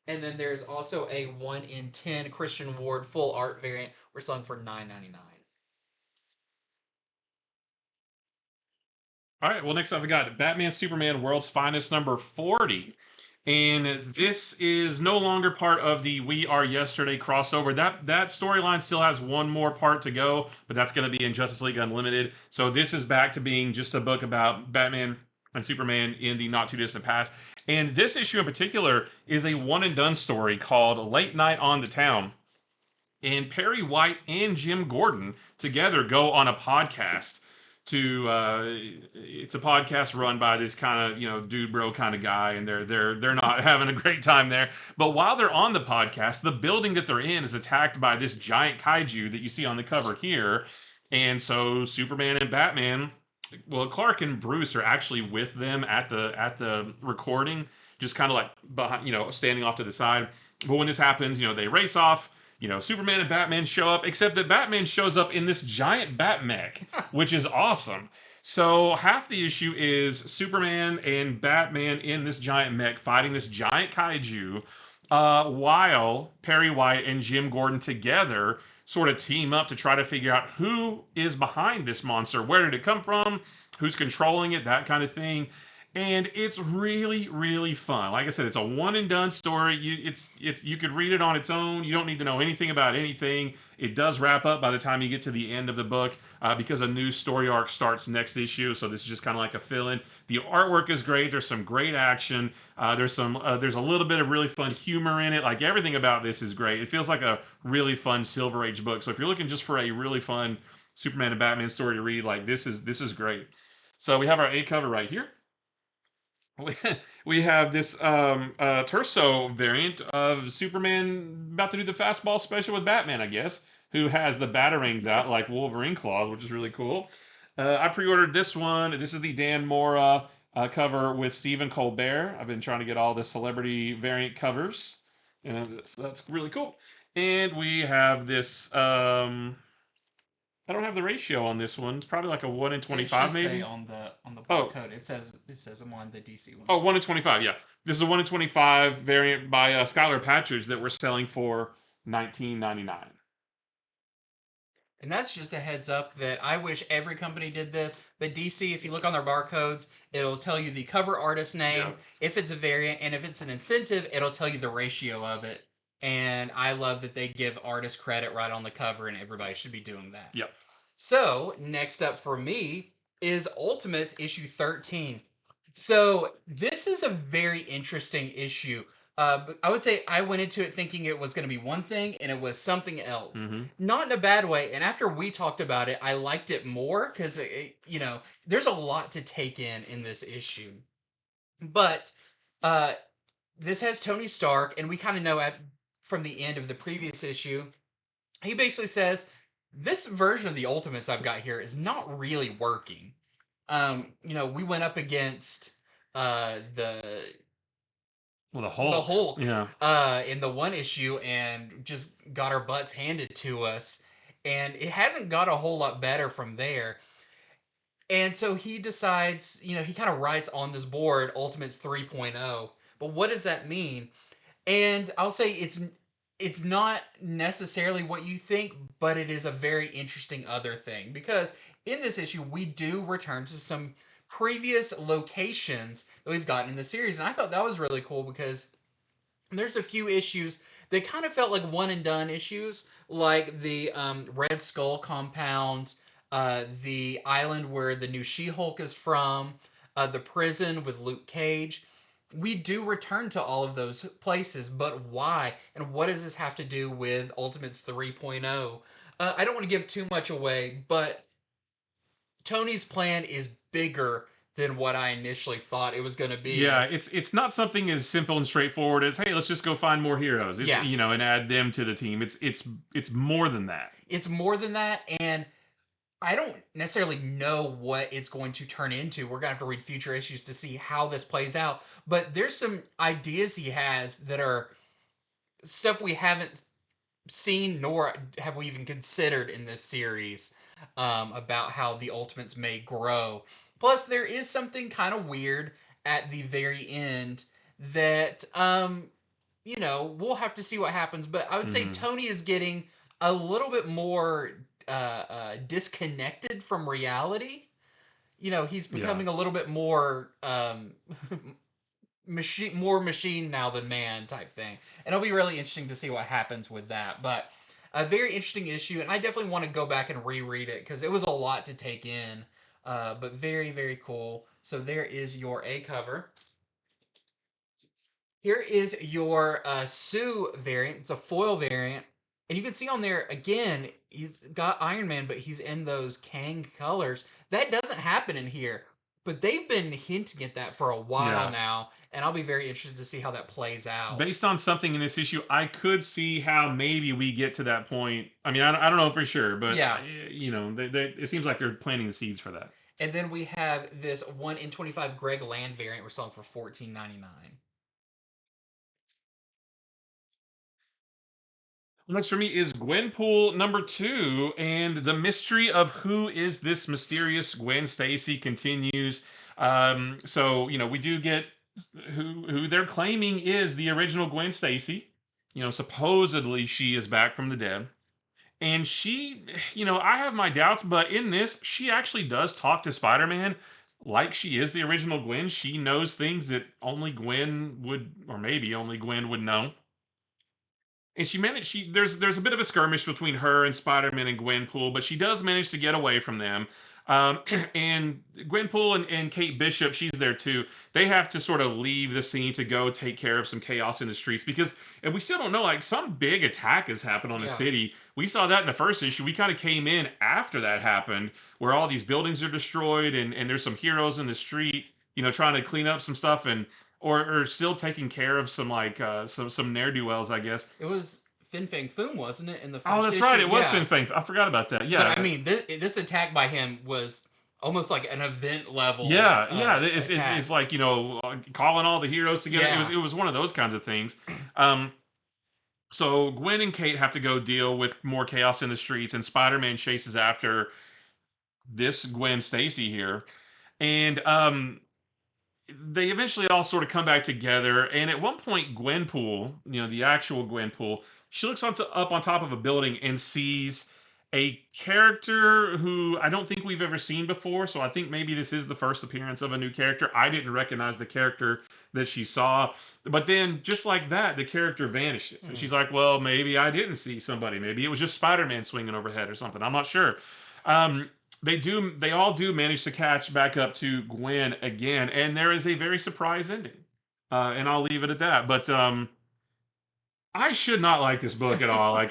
and then there's also a 1 in 10 Christian Ward full art variant. We're selling for $9.99. All right. Well, next up we got Batman Superman World's Finest number 40. And this is no longer part of the We Are Yesterday crossover. That storyline still has one more part to go, but that's going to be in Justice League Unlimited. So this is back to being just a book about Batman and Superman in the not too distant past. And this issue in particular is a one and done story called Late Night on the Town. And Perry White and Jim Gordon together go on a podcast to it's a podcast run by this kind of dude bro kind of guy, and they're not having a great time there. But while they're on the podcast, the building that they're in is attacked by this giant kaiju that you see on the cover here. And so Superman and Batman, well, Clark and Bruce are actually with them at the recording, just kind of like behind, standing off to the side. But when this happens, they race off. Superman and Batman show up, except that Batman shows up in this giant bat mech, which is awesome. So half the issue is Superman and Batman in this giant mech fighting this giant kaiju, while Perry White and Jim Gordon together sort of team up to try to figure out who is behind this monster, where did it come from, who's controlling it, that kind of thing. and it's really really fun. Like I said, it's a one and done story. You could read it on its own. You don't need to know anything about anything. It does wrap up by the time you get to the end of the book, because a new story arc starts next issue. So this is just kind of like a fill in. The artwork is great. There's some great action. There's a little bit of really fun humor in it. Like everything about this is great. It feels like a really fun Silver Age book. So if you're looking just for a really fun Superman and Batman story to read, like this is great. So we have our A cover right here. We, we have this Terso variant of Superman about to do the fastball special with Batman, I guess, who has the batarangs out like Wolverine claws, which is really cool. I pre-ordered this one. This is the Dan Mora cover with Stephen Colbert. I've been trying to get all the celebrity variant covers, and so that's really cool. And we have this. I don't have the ratio on this one. It's probably like a 1 in It 25, should maybe. say on the Oh, barcode. It says them on the DC ones. oh, 1 in 25, yeah. This is a 1 in 25 variant by Skylar Patridge that we're selling for $19.99. And that's just a heads up that I wish every company did this. But DC, if you look on their barcodes, it'll tell you the cover artist name, Yeah. if it's a variant, and if it's an incentive, it'll tell you the ratio of it. And I love that they give artists credit right on the cover, and everybody should be doing that. Yep. So, next up for me is Ultimates issue 13. So, this is a very interesting issue. I would say I went into it thinking it was going to be one thing and it was something else. Mm-hmm. Not in a bad way. And after we talked about it, I liked it more because, there's a lot to take in this issue. But uh, this has Tony Stark, and we kind of know from the end of the previous issue, he basically says, this version of the Ultimates I've got here is not really working. We went up against the Well, the Hulk. Hulk Yeah. in the one issue and just got our butts handed to us. And it hasn't got a whole lot better from there. And so he decides, he kind of writes on this board Ultimates 3.0. But what does that mean? And I'll say it's not necessarily what you think, but it is a very interesting other thing because in this issue we do return to some previous locations that we've gotten in the series, and I thought that was really cool because there's a few issues that kind of felt like one and done issues, like the Red Skull compound, the island where the new She-Hulk is from, the prison with Luke Cage. We do return to all of those places, but why? And what does this have to do with Ultimates 3.0? I don't want to give too much away, but Tony's plan is bigger than what I initially thought it was going to be. Yeah, it's not something as simple and straightforward as, hey, let's just go find more heroes. It's, Yeah. And add them to the team. It's more than that. It's more than that, and I don't necessarily know what it's going to turn into. We're going to have to read future issues to see how this plays out. But there's some ideas he has that are stuff we haven't seen nor have we even considered in this series, about how the Ultimates may grow. Plus, there is something kind of weird at the very end that, we'll have to see what happens. But I would say Mhm. Tony is getting a little bit more disconnected from reality. He's becoming a little bit more more machine now than man type thing, and it'll be really interesting to see what happens with that. But a very interesting issue, and I definitely want to go back and reread it because it was a lot to take in. But very very cool. So there is your A cover. Here is your Sue variant. It's a foil variant. And you can see on there, again, he's got Iron Man, but he's in those Kang colors. That doesn't happen in here. But they've been hinting at that for a while Yeah. now. And I'll be very interested to see how that plays out. Based on something in this issue, I could see how maybe we get to that point. I mean, I don't know for sure, but Yeah. It seems like they're planting the seeds for that. And then we have this 1 in 25 Greg Land variant we're selling for $14.99. Next for me is Gwenpool #2, and the mystery of who is this mysterious Gwen Stacy continues. So we do get who they're claiming is the original Gwen Stacy. Supposedly she is back from the dead, and she, I have my doubts, but in this she actually does talk to Spider-Man. like she is the original Gwen, she knows things that only Gwen would, or maybe only Gwen would know. And she managed. There's a bit of a skirmish between her and Spider-Man and Gwenpool, but she does manage to get away from them. Um, and Gwenpool and Kate Bishop, she's there too. They have to sort of leave the scene to go take care of some chaos in the streets because, and we still don't know, like some big attack has happened on the Yeah. city. We saw that in the first issue. We kind of came in after that happened, where all these buildings are destroyed and there's some heroes in the street, trying to clean up some stuff and or still taking care of some like some ne'er do wells, I guess. It was Fin Fang Foom, wasn't it, in the Oh, first that's right. issue? It was Yeah. Fin Fang. I forgot about that. But I Yeah, mean, this attack by him was almost like an event level yeah. attack. It's like calling all the heroes together. Yeah. It was one of those kinds of things. Um, so Gwen and Kate have to go deal with more chaos in the streets, and Spider-Man chases after this Gwen Stacy here, and they eventually all sort of come back together. And at one point, Gwenpool, the actual Gwenpool, she looks up on top of a building and sees a character who I don't think we've ever seen before. So I think maybe this is the first appearance of a new character. I didn't recognize the character that she saw. But then, just like that, the character vanishes. And Hmm. she's like, well, maybe I didn't see somebody. Maybe it was just Spider Man swinging overhead or something. I'm not sure. Um, they all do manage to catch back up to Gwen again, and there is a very surprise ending. And I'll leave it at that. But I should not like this book at all. Like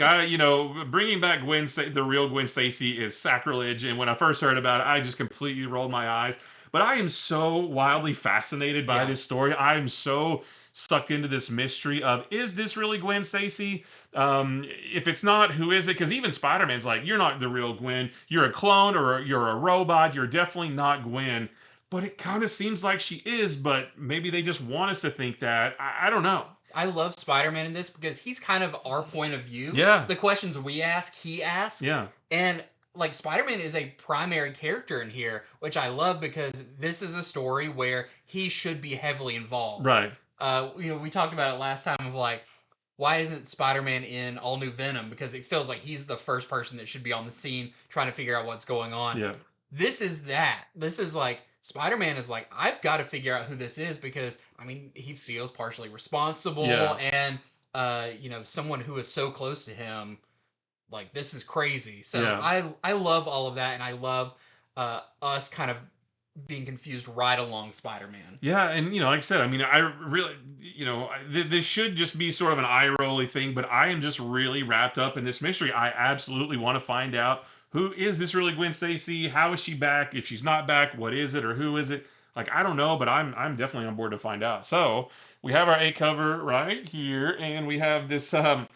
bringing back the real Gwen Stacy is sacrilege. And when I first heard about it, I just completely rolled my eyes. But I am so wildly fascinated by Yeah. this story. I am so sucked into this mystery of, is this really Gwen Stacy? If it's not, who is it? Because even Spider-Man's like, you're not the real Gwen. You're a clone or you're a robot. You're definitely not Gwen. But it kind of seems like she is. But maybe they just want us to think that. I don't know. I love Spider-Man in this because he's kind of our point of view. Yeah. The questions we ask, he asks. Yeah. And like Spider-Man is a primary character in here, which I love because this is a story where he should be heavily involved. Right. We talked about it last time of like, why isn't Spider-Man in All New Venom? Because it feels like he's the first person that should be on the scene trying to figure out what's going on. Yeah. This is that. This is like Spider-Man is like, I've got to figure out who this is because I mean he feels partially responsible Yeah. and someone who is so close to him, like this is crazy. So Yeah. I love all of that and I love us kind of being confused right along Spider-Man. Yeah, and like I said, I mean, I really, this should just be sort of an eye rolly thing, but I am just really wrapped up in this mystery. I absolutely want to find out, who is this really Gwen Stacy? How is she back? If she's not back, what is it or who is it? Like I don't know, but I'm definitely on board to find out. So we have our A cover right here, and we have this Kasara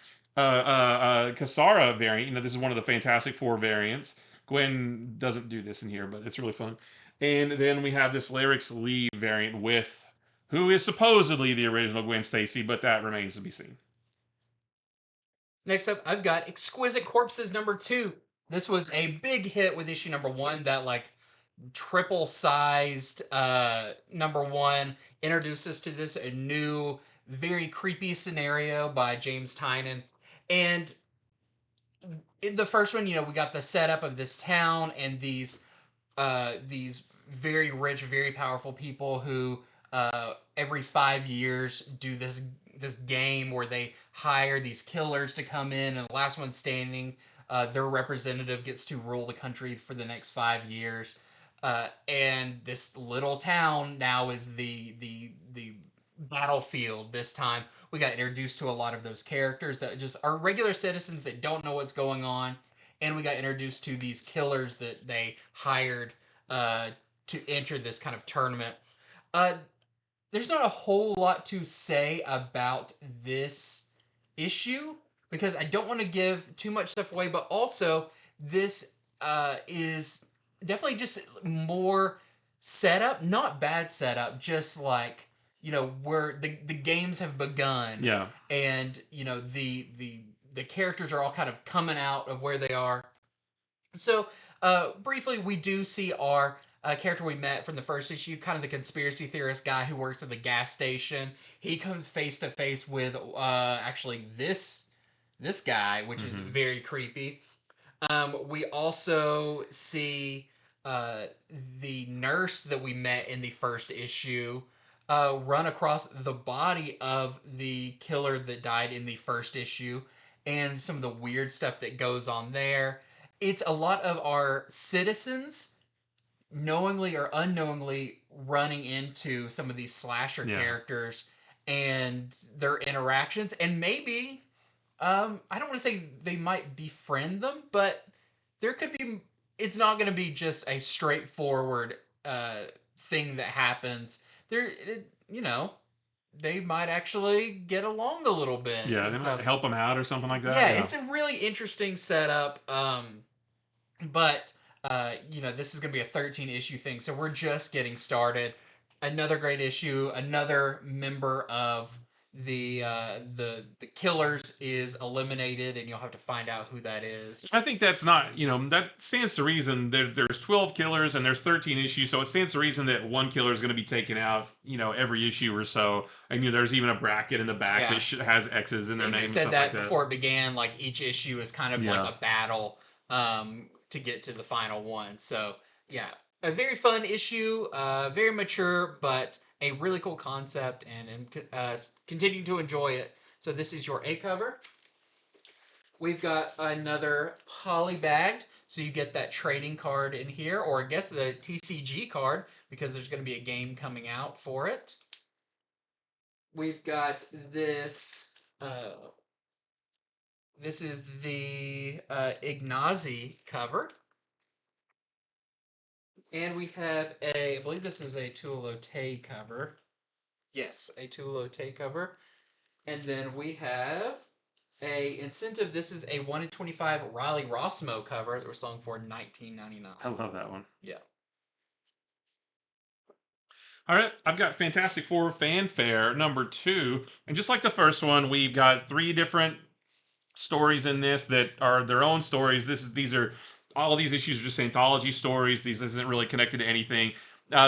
variant. This is one of the Fantastic Four variants. Gwen doesn't do this in here, but it's really fun. And then we have this Lyrics Lee variant with who is supposedly the original Gwen Stacy, but that remains to be seen. Next up, I've got Exquisite Corpses #2. This was a big hit with issue #1 that like triple sized #1 introduced us to this a new very creepy scenario by James Tynan. And in the first one, we got the setup of this town and these very rich, very powerful people who every 5 years do this game where they hire these killers to come in, and the last one standing, their representative gets to rule the country for the next 5 years. And this little town now is the battlefield. This time, we got introduced to a lot of those characters that just are regular citizens that don't know what's going on, and we got introduced to these killers that they hired to enter this kind of tournament. Uh, there's not a whole lot to say about this issue because I don't want to give too much stuff away, but also this is definitely just more setup, not bad setup, just like where the games have begun. Yeah. And the characters are all kind of coming out of where they are. So briefly, we do see our character we met from the first issue, kind of the conspiracy theorist guy who works at the gas station. He comes face to face with actually this guy, which is very creepy. We also see uh, the nurse that we met in the first issue run across the body of the killer that died in the first issue, and some of the weird stuff that goes on there. It's a lot of our citizens knowingly or unknowingly running into some of these slasher Yeah. characters and their interactions, and maybe I don't want to say they might befriend them, but there could be. It's not going to be just a straightforward thing that happens. You know, they might actually get along a little bit, Yeah, and they might so help him out or something like that. yeah, Yeah. it's a really interesting setup. But this is going to be a 13 issue thing, so we're just getting started. Another great issue. Another member of the killers is eliminated, and you'll have to find out who that is. I think that's not, that stands to reason. There's 12 killers and there's 13 issues, so it stands to reason that one killer is going to be taken out, every issue or so. And there's even a bracket in the back Yeah. that has X's in their They name even and said stuff that like that. before it began. Like each issue is kind of like Yeah. a battle to get to the final one. So yeah, a very fun issue, very mature, but a really cool concept, and continuing to enjoy it. So this is your A cover. We've got another polybagged, so you get that trading card in here, or I guess the TCG card, because there's going to be a game coming out for it. We've got this. This is the Ignazi cover. And we have I believe this is a Tuolote cover. Yes, a Tuolote cover. And then we have a incentive. This is a 1 in 25 Riley Rossmo cover that we're selling for $19.99. I love that one. Yeah. All right, I've got Fantastic Four Fanfare #2, and just like the first one, we've got 3 different stories in this that are their own stories. These are all of these issues are just anthology stories. This isn't really connected to anything.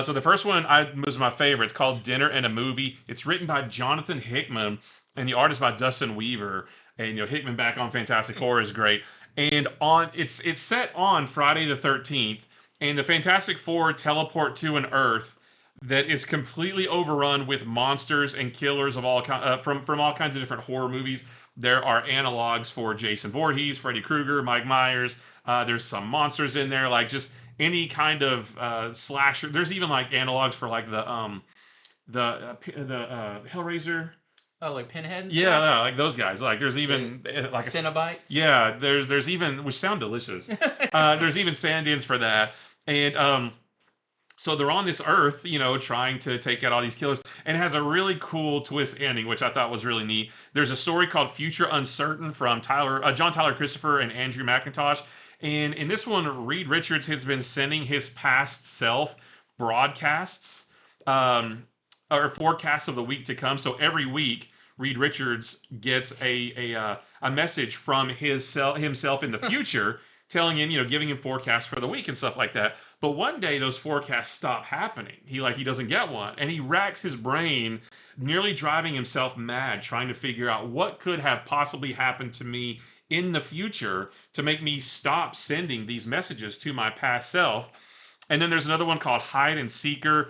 So the first one was my favorite. It's called Dinner and a Movie. It's written by Jonathan Hickman, and the art is by Dustin Weaver. And Hickman back on Fantastic Four is great. And it's set on Friday the 13th, and the Fantastic Four teleport to an Earth that is completely overrun with monsters and killers of from all kinds of different horror movies. There are analogs for Jason Voorhees, Freddy Krueger, Mike Myers. There's some monsters in there, like just any kind of slasher. There's even like analogs for like the Hellraiser. Oh, like Pinhead and Yeah, stuff? yeah, like those guys. Like there's even like Cenobites? yeah, there's even, which sound delicious. There's even stand-ins for that, and so they're on this Earth, trying to take out all these killers, and it has a really cool twist ending, which I thought was really neat. There's a story called Future Uncertain from John Tyler Christopher and Andrew McIntosh, and in this one, Reed Richards has been sending his past self broadcasts, or forecasts of the week to come. So every week, Reed Richards gets a message from himself in the future, telling him, giving him forecasts for the week and stuff like that. But one day those forecasts stop happening. He doesn't get one, and he racks his brain, nearly driving himself mad, trying to figure out what could have possibly happened to me in the future to make me stop sending these messages to my past self. And then there's another one called Hide and Seeker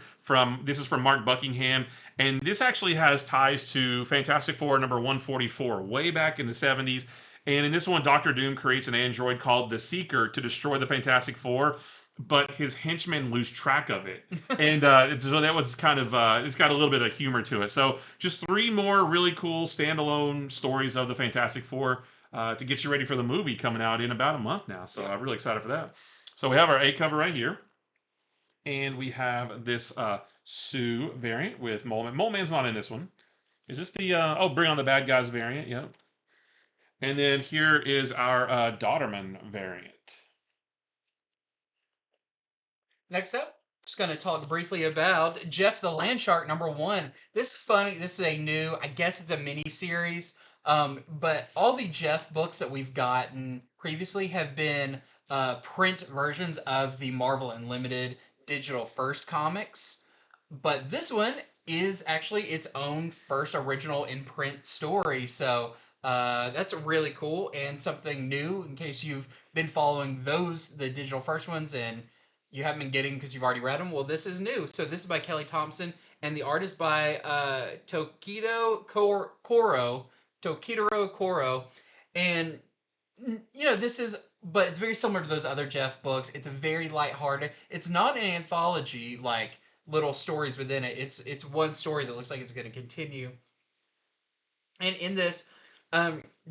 this is from Mark Buckingham, and this actually has ties to Fantastic Four number 144, way back in the 70s. And in this one, Doctor Doom creates an android called the Seeker to destroy the Fantastic Four, but his henchmen lose track of it. And so that was kind of, it's got a little bit of humor to it. So just 3 more really cool standalone stories of the Fantastic Four to get you ready for the movie coming out in about a month now. So I'm really excited for that. So we have our A cover right here. And we have this Sue variant with Mole Man. Mole Man's not in this one. Is this the, Bring on the Bad Guys variant? Yep. And then here is our Daughterman variant. Next up, just going to talk briefly about Jeff the Landshark #1. This is funny. This is a new, I guess it's a mini series. But all the Jeff books that we've gotten previously have been print versions of the Marvel Unlimited digital first comics. But this one is actually its own first original in print story. So that's really cool and something new in case you've been following the digital first ones, and you haven't been getting because you've already read them. Well, this is new. So this is by Kelly Thompson, and the artist by Tokitaro Koro, and this is, but it's very similar to those other Jeff books. It's a very lighthearted. It's not an anthology like little stories within it. It's one story that looks like it's going to continue. And in this,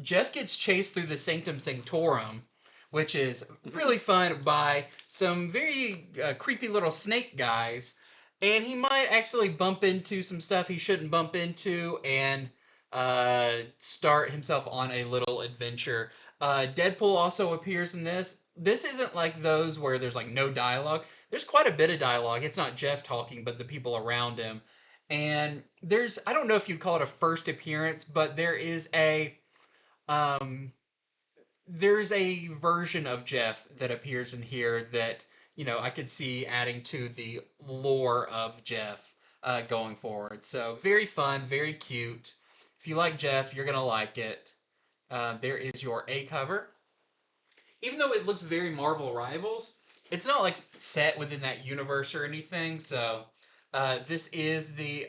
Jeff gets chased through the Sanctum Sanctorum, which is really fun by some very creepy little snake guys. And he might actually bump into some stuff he shouldn't bump into and start himself on a little adventure. Deadpool also appears in this. This isn't like those where there's like no dialogue. There's quite a bit of dialogue. It's not Jeff talking, but the people around him. And I don't know if you'd call it a first appearance, but um, there's a version of Jeff that appears in here that, I could see adding to the lore of Jeff going forward. So very fun, very cute. If you like Jeff, you're going to like it. There is your A cover. Even though it looks very Marvel Rivals, it's not like set within that universe or anything. So this is the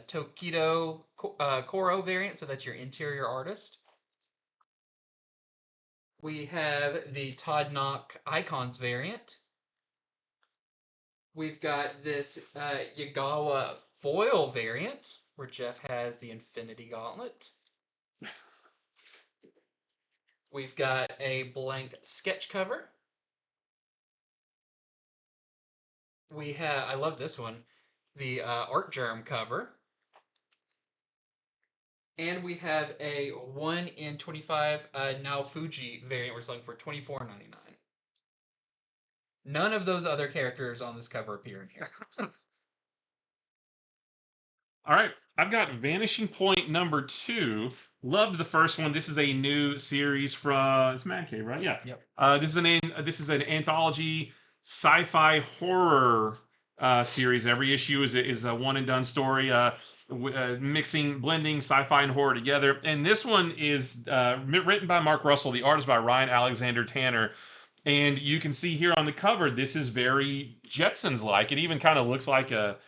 Tokido Koro variant. So that's your interior artist. We have the Todd Knock Icons variant. We've got this Yagawa foil variant, where Jeff has the Infinity Gauntlet. We've got a blank sketch cover. I love this one, the Art Germ cover. And we have a 1 in 25 Now Fuji variant, we're selling for $24.99. None of those other characters on this cover appear in here. All right, I've got Vanishing Point number 2. Loved the first one. This is a new series from it's Man Cave, right? Yeah. Yep. This is an anthology sci-fi horror series. Every issue is a one and done story, blending sci-fi and horror together. And this one is written by Mark Russell. The art is by Ryan Alexander Tanner. And you can see here on the cover, this is very Jetsons-like. It even kind of looks like a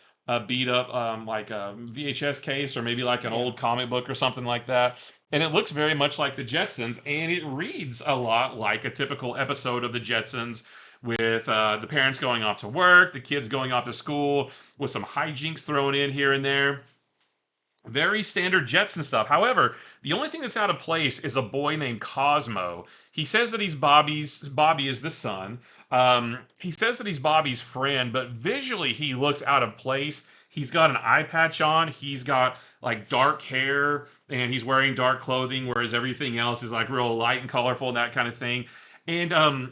beat up like a VHS case or maybe like an old comic book or something like that. And it looks very much like the Jetsons, and it reads a lot like a typical episode of the Jetsons with the parents going off to work, the kids going off to school, with some hijinks thrown in here and there. Very standard Jetson stuff. However, the only thing that's out of place is a boy named Cosmo. He says that Bobby is the son. He says that he's Bobby's friend, but visually he looks out of place. He's got an eye patch on. He's got like dark hair and he's wearing dark clothing, whereas everything else is like real light and colorful and that kind of thing. And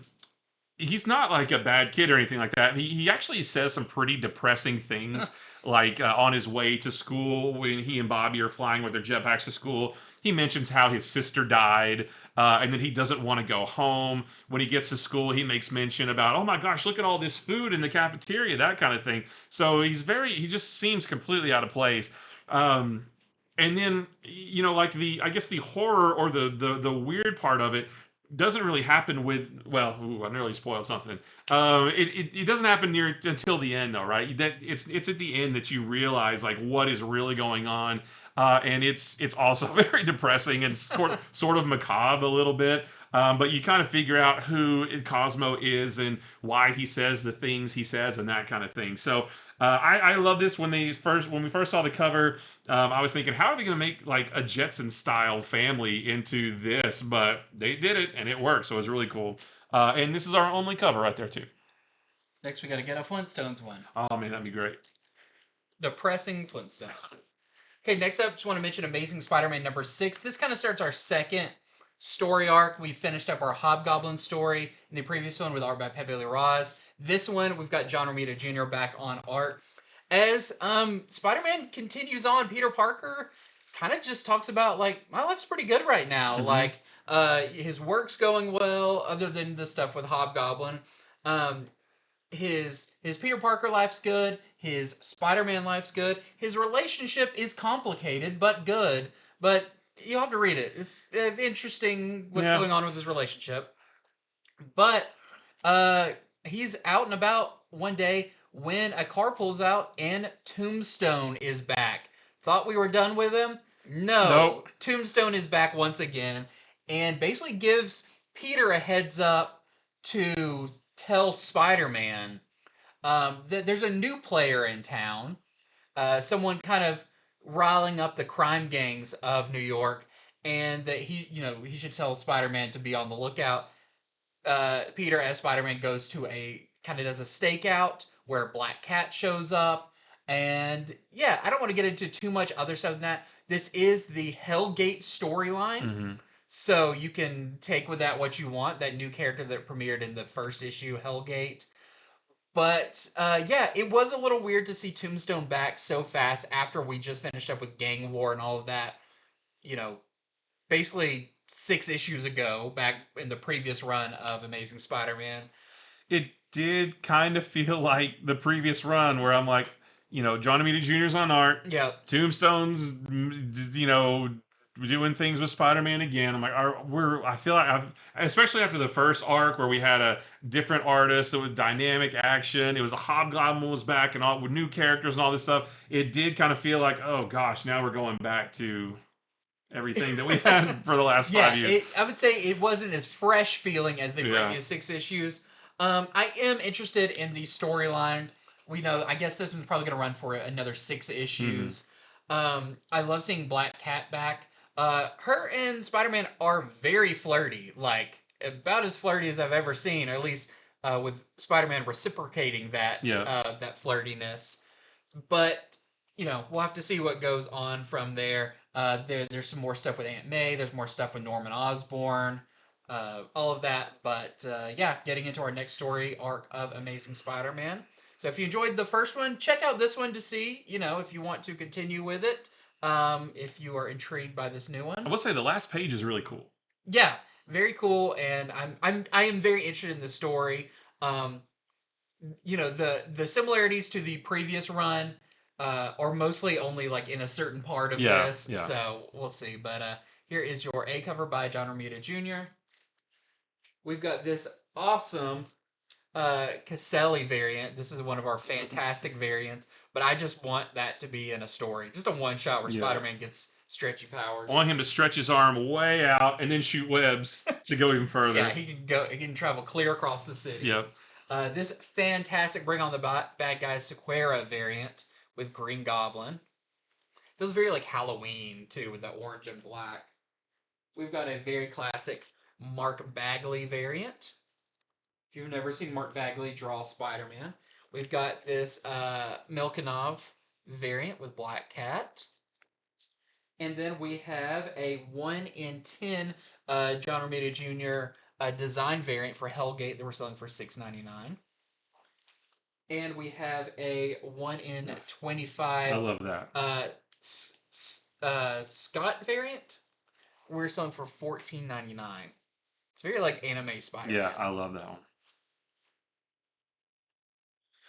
he's not like a bad kid or anything like that. He actually says some pretty depressing things. Like on his way to school, when he and Bobby are flying with their jetpacks to school, he mentions how his sister died, and then he doesn't want to go home. When he gets to school, he makes mention about, oh my gosh, look at all this food in the cafeteria, that kind of thing. So he just seems completely out of place. And then, like I guess the horror or the weird part of it doesn't really happen I nearly spoiled something. It doesn't happen until the end though, right? That it's at the end that you realize like what is really going on, and it's also very depressing and sort of macabre a little bit. But you kind of figure out who Cosmo is and why he says the things he says and that kind of thing. So I love this. When we first saw the cover, I was thinking, how are they going to make like a Jetson style family into this? But they did it, and it worked. So it was really cool. And this is our only cover right there too. Next, we got to get a Flintstones one. Oh man, that'd be great. Depressing Flintstones. Okay, next up, just want to mention Amazing Spider-Man number 6. This kind of starts our second story arc. We finished up our Hobgoblin story in the previous one with art by Pepe Larraz. This one, we've got John Romita Jr. back on art. As Spider-Man continues on, Peter Parker kind of just talks about, like, my life's pretty good right now. Mm-hmm. Like, his work's going well, other than the stuff with Hobgoblin. His Peter Parker life's good. His Spider-Man life's good. His relationship is complicated, but good. But you'll have to read it. It's interesting what's going on with his relationship. But he's out and about one day when a car pulls out and Tombstone is back. Thought we were done with him? No. Nope. Tombstone is back once again and basically gives Peter a heads up to tell Spider-Man that there's a new player in town. Someone kind of riling up the crime gangs of New York, and that he should tell Spider-Man to be on the lookout. Peter as Spider-Man goes to a kind of does a stakeout where Black Cat shows up, and yeah, I don't want to get into too much other stuff than that. This is the Hellgate storyline, so you can take with that what you want. That new character that premiered in the first issue, Hellgate. But yeah, it was a little weird to see Tombstone back so fast after we just finished up with Gang War and all of that. You know, basically 6 issues ago, back in the previous run of Amazing Spider-Man. It did kind of feel like the previous run where I'm like, John Romita Jr.'s on art. Yeah. Tombstone's, doing things with Spider-Man again. I'm like, I feel like especially after the first arc where we had a different artist, it was dynamic action. It was a Hobgoblin was back and all with new characters and all this stuff. It did kind of feel like, oh gosh, now we're going back to everything that we had for the last 5 years. I would say it wasn't as fresh feeling as the previous 6 issues. I am interested in the storyline. We know, I guess this one's probably going to run for another 6 issues. I love seeing Black Cat back. Her and Spider-Man are very flirty, like about as flirty as I've ever seen, or at least with Spider-Man reciprocating that that flirtiness. But we'll have to see what goes on from there. There's some more stuff with Aunt May. There's more stuff with Norman Osborn. All of that. But yeah, getting into our next story arc of Amazing Spider-Man. So if you enjoyed the first one, check out this one to see, if you want to continue with it. If you are intrigued by this new one. I will say the last page is really cool. Yeah, very cool, and I am very interested in the story. The similarities to the previous run are mostly only like in a certain part of this. Yeah. So we'll see. But here is your A cover by John Romita Jr. We've got this awesome Caselli variant. This is one of our fantastic variants, but I just want that to be in a story. Just a one shot where Spider-Man gets stretchy powers. I want him to stretch his arm way out and then shoot webs to go even further. Yeah, he can travel clear across the city. Yep. This fantastic Bring on the Bad Guys Sequera variant with Green Goblin. Feels very like Halloween too, with the orange and black. We've got a very classic Mark Bagley variant. If you've never seen Mark Bagley draw Spider-Man, we've got this Milkanov variant with Black Cat. And then we have a 1 in 10 John Romita Jr. Design variant for Hellgate that we're selling for $6.99. And we have a 1 in 25. I love that. Scott variant. We're selling for $14.99. It's very like anime Spider-Man. Yeah, I love that one.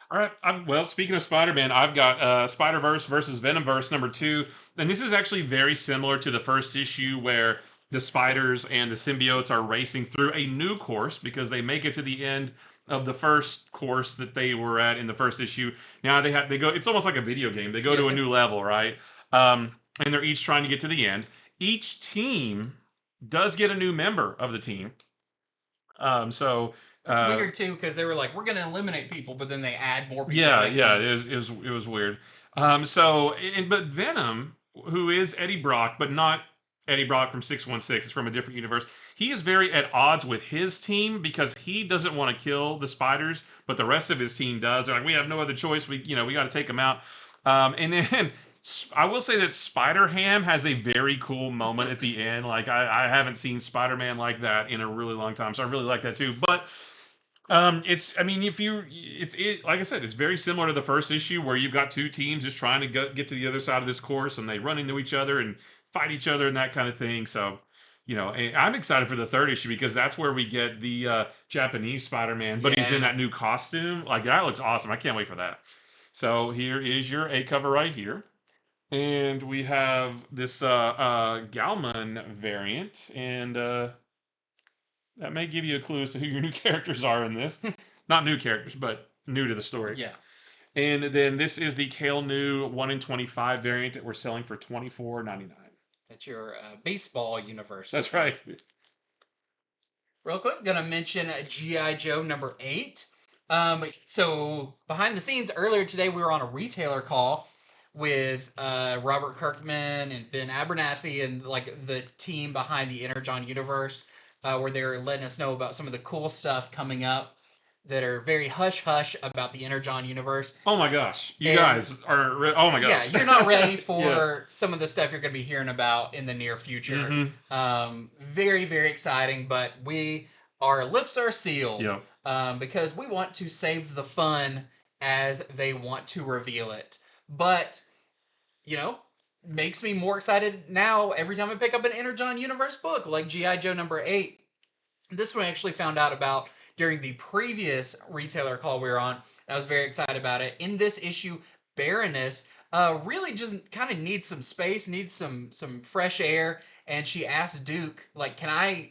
All right. Well, speaking of Spider-Man, I've got Spider-Verse versus Venomverse #2. And this is actually very similar to the first issue where the spiders and the symbiotes are racing through a new course because they make it to the end of the first course that they were at in the first issue. Now they go, it's almost like a video game. They go to a new level, right? And they're each trying to get to the end. Each team does get a new member of the team. It's weird too because they were like, we're going to eliminate people, but then they add more people. Yeah, it was weird. But Venom, who is Eddie Brock, but not Eddie Brock from 616, it's from a different universe. He is very at odds with his team because he doesn't want to kill the spiders, but the rest of his team does. They're like, we have no other choice. We got to take them out. And then I will say that Spider-Ham has a very cool moment at the end. Like I haven't seen Spider-Man like that in a really long time, so I really like that too. But like I said, it's very similar to the first issue where you've got two teams just trying to get to the other side of this course, and they run into each other and fight each other and that kind of thing. So, and I'm excited for the third issue because that's where we get the Japanese Spider-Man, but he's in that new costume. Like that looks awesome. I can't wait for that. So here is your A cover right here. And we have this Galman variant, and that may give you a clue as to who your new characters are in this. Not new characters, but new to the story. Yeah. And then this is the Kale New 1 in 25 variant that we're selling for $24.99. That's your baseball universe. That's right. Real quick, gonna mention G.I. Joe number 8. So behind the scenes, earlier today we were on a retailer call with Robert Kirkman and Ben Abernathy and like the team behind the Energon universe, where they were letting us know about some of the cool stuff coming up that are very hush hush about the Energon universe. Oh my gosh. You And- guys are. Oh my gosh. Yeah, you're not ready for Yeah. some of the stuff you're going to be hearing about in the near future. Mhm. Very, very exciting, but our lips are sealed Yep. because we want to save the fun as they want to reveal it. But, makes me more excited now every time I pick up an Energon Universe book like G.I. Joe number 8. This one I actually found out about during the previous retailer call we were on. I was very excited about it. In this issue, Baroness really just kind of needs some space, needs some fresh air, and she asked Duke, like, can I,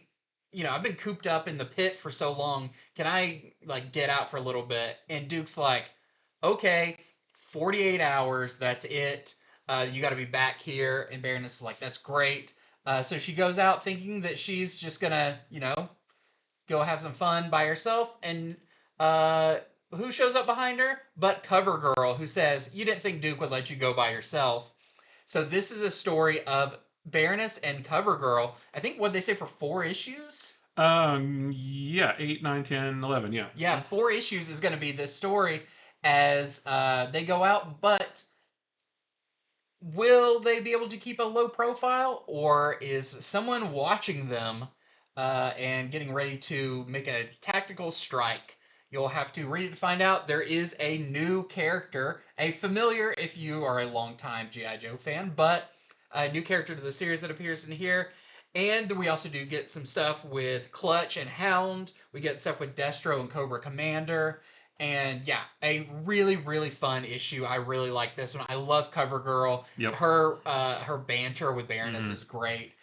I've been cooped up in the pit for so long, can I, like, get out for a little bit? And Duke's like, okay, 48 hours, that's it. You got to be back here. And Baroness is like, that's great. So she goes out thinking that she's just gonna, go have some fun by herself, and who shows up behind her but CoverGirl, who says, you didn't think Duke would let you go by yourself. So this is a story of Baroness and CoverGirl. I think, what they say, for 4 issues? Yeah, 8, 9, 10, 11, yeah. Yeah, 4 issues is going to be this story as they go out, but will they be able to keep a low profile, or is someone watching them and getting ready to make a tactical strike? You'll have to read it to find out. There is a new character, a familiar if you are a longtime G.I. Joe fan, but a new character to the series that appears in here. And we also do get some stuff with Clutch and Hound. We get stuff with Destro and Cobra Commander. And yeah, a really, really fun issue. I really like this one. I love CoverGirl. Yep. Her banter with Baroness is great.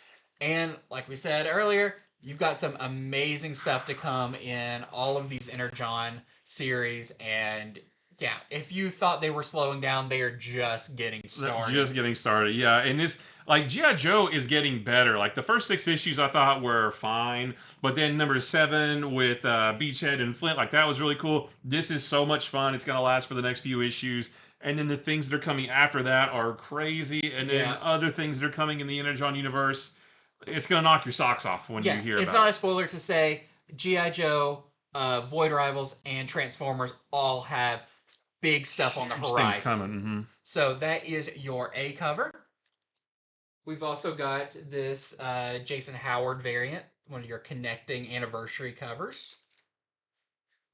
And like we said earlier, you've got some amazing stuff to come in all of these Energon series. And yeah, if you thought they were slowing down, they are just getting started. Just getting started, yeah. And this, like, G.I. Joe is getting better. Like, the first 6 issues I thought were fine, but then number 7 with Beachhead and Flint, like, that was really cool. This is so much fun. It's going to last for the next few issues. And then the things that are coming after that are crazy. And then other things that are coming in the Energon universe, it's going to knock your socks off when you hear about it. It's not a spoiler to say G.I. Joe, Void Rivals, and Transformers all have big stuff on the horizon. Things coming. So that is your A cover. We've also got this Jason Howard variant, one of your connecting anniversary covers.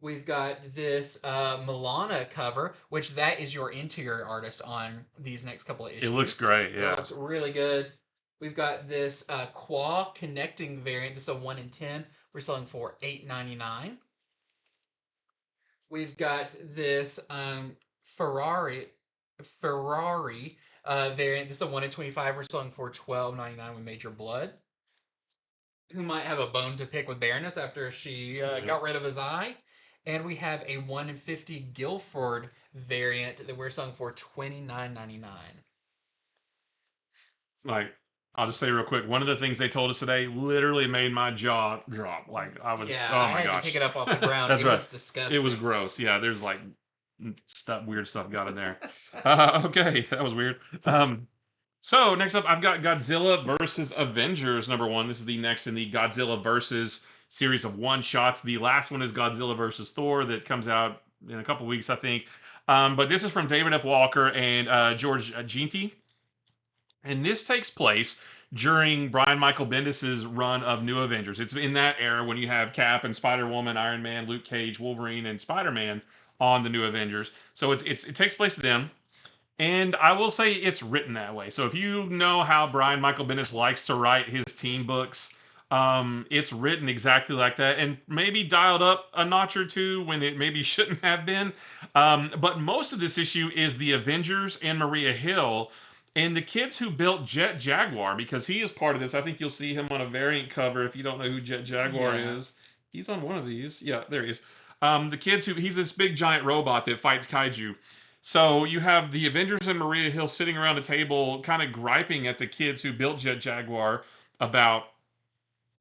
We've got this Milana cover, which that is your interior artist on these next couple of issues. It looks great, yeah. It looks really good. We've got this Qua connecting variant. This is a 1 in 10. We're selling for $8.99. We've got this Ferrari variant. This is a 1 in 25. We're selling for $12.99 with Major Blood. Who might have a bone to pick with Baroness after she got rid of his eye. And we have a 1 in 50 Guilford variant that we're selling for $29.99. Like, I'll just say real quick, one of the things they told us today literally made my jaw drop. Like, I was, yeah, oh my I had gosh. to pick it up off the ground. That's It right. was disgusting. It was gross. Yeah, there's like weird stuff got in there. Okay, that was weird. So next up, I've got Godzilla versus Avengers #1. This is the next in the Godzilla versus series of one-shots. The last one is Godzilla versus Thor that comes out in a couple weeks, I think. But this is from David F. Walker and George Ginty. And this takes place during Brian Michael Bendis' run of New Avengers. It's in that era when you have Cap and Spider-Woman, Iron Man, Luke Cage, Wolverine, and Spider-Man on the New Avengers. So it takes place to them. And I will say it's written that way. So if you know how Brian Michael Bendis likes to write his team books, it's written exactly like that, and maybe dialed up a notch or two when it maybe shouldn't have been. But most of this issue is the Avengers and Maria Hill and the kids who built Jet Jaguar, because he is part of this. I think you'll see him on a variant cover if you don't know who Jet Jaguar is. He's on one of these. Yeah, there he is. The kids who he's this big giant robot that fights kaiju. So you have the Avengers and Maria Hill sitting around a table, kind of griping at the kids who built Jet Jaguar about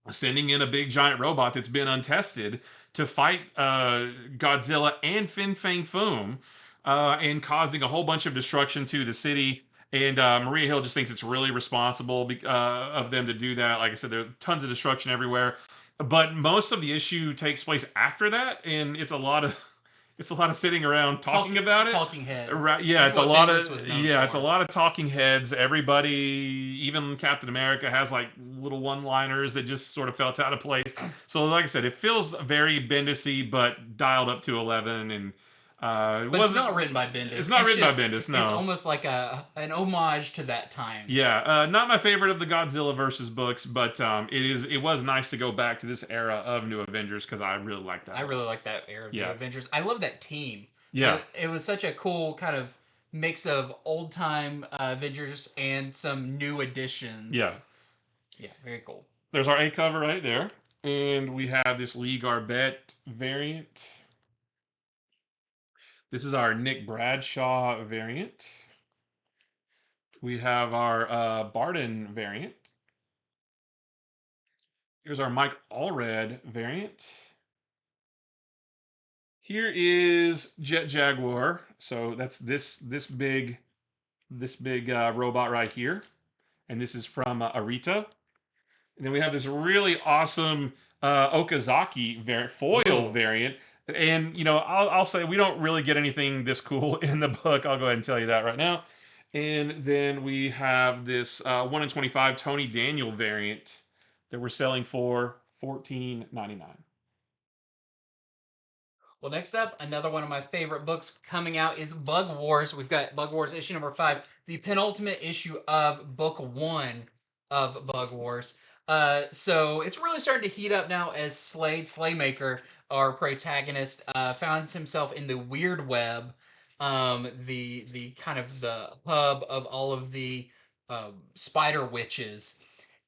sending in a big giant robot that's been untested to fight Godzilla and Fin Fang Foom, and causing a whole bunch of destruction to the city. And Maria Hill just thinks it's really responsible of them to do that. Like I said, there's tons of destruction everywhere, but most of the issue takes place after that, and it's a lot of sitting around talking about it. Talking heads. Right? Yeah, That's it's a what lot Bendis of was known it's a for. lot of talking heads. Everybody, even Captain America, has like little one-liners that just sort of felt out of place. So, like I said, it feels very Bendis-y, but dialed up to 11. And it But it's wasn't. not written by Bendis. It's not written by Bendis. It's No. almost like an homage to that time. Yeah, not my favorite of the Godzilla versus books, but it was nice to go back to this era of New Avengers because I really like that. I really like that era of New Yeah. Avengers. I love that team. Yeah. It was such a cool kind of mix of old time Avengers and some new additions. Yeah. Yeah, very cool. There's our A cover right there. And we have this Lee Garbett variant. This is our Nick Bradshaw variant. We have our Barden variant. Here's our Mike Allred variant. Here is Jet Jaguar. So that's this big robot right here, and this is from Arita. And then we have this really awesome Okazaki foil variant. And I'll say we don't really get anything this cool in the book. I'll go ahead and tell you that right now. And then we have this 1 in 25 Tony Daniel variant that we're selling for $14.99. Well, next up, another one of my favorite books coming out is Bug Wars. We've got Bug Wars issue number 5, the penultimate issue of book 1 of Bug Wars. So it's really starting to heat up now as Slaymaker, our protagonist, finds himself in the Weird Web, the kind of the hub of all of the spider witches.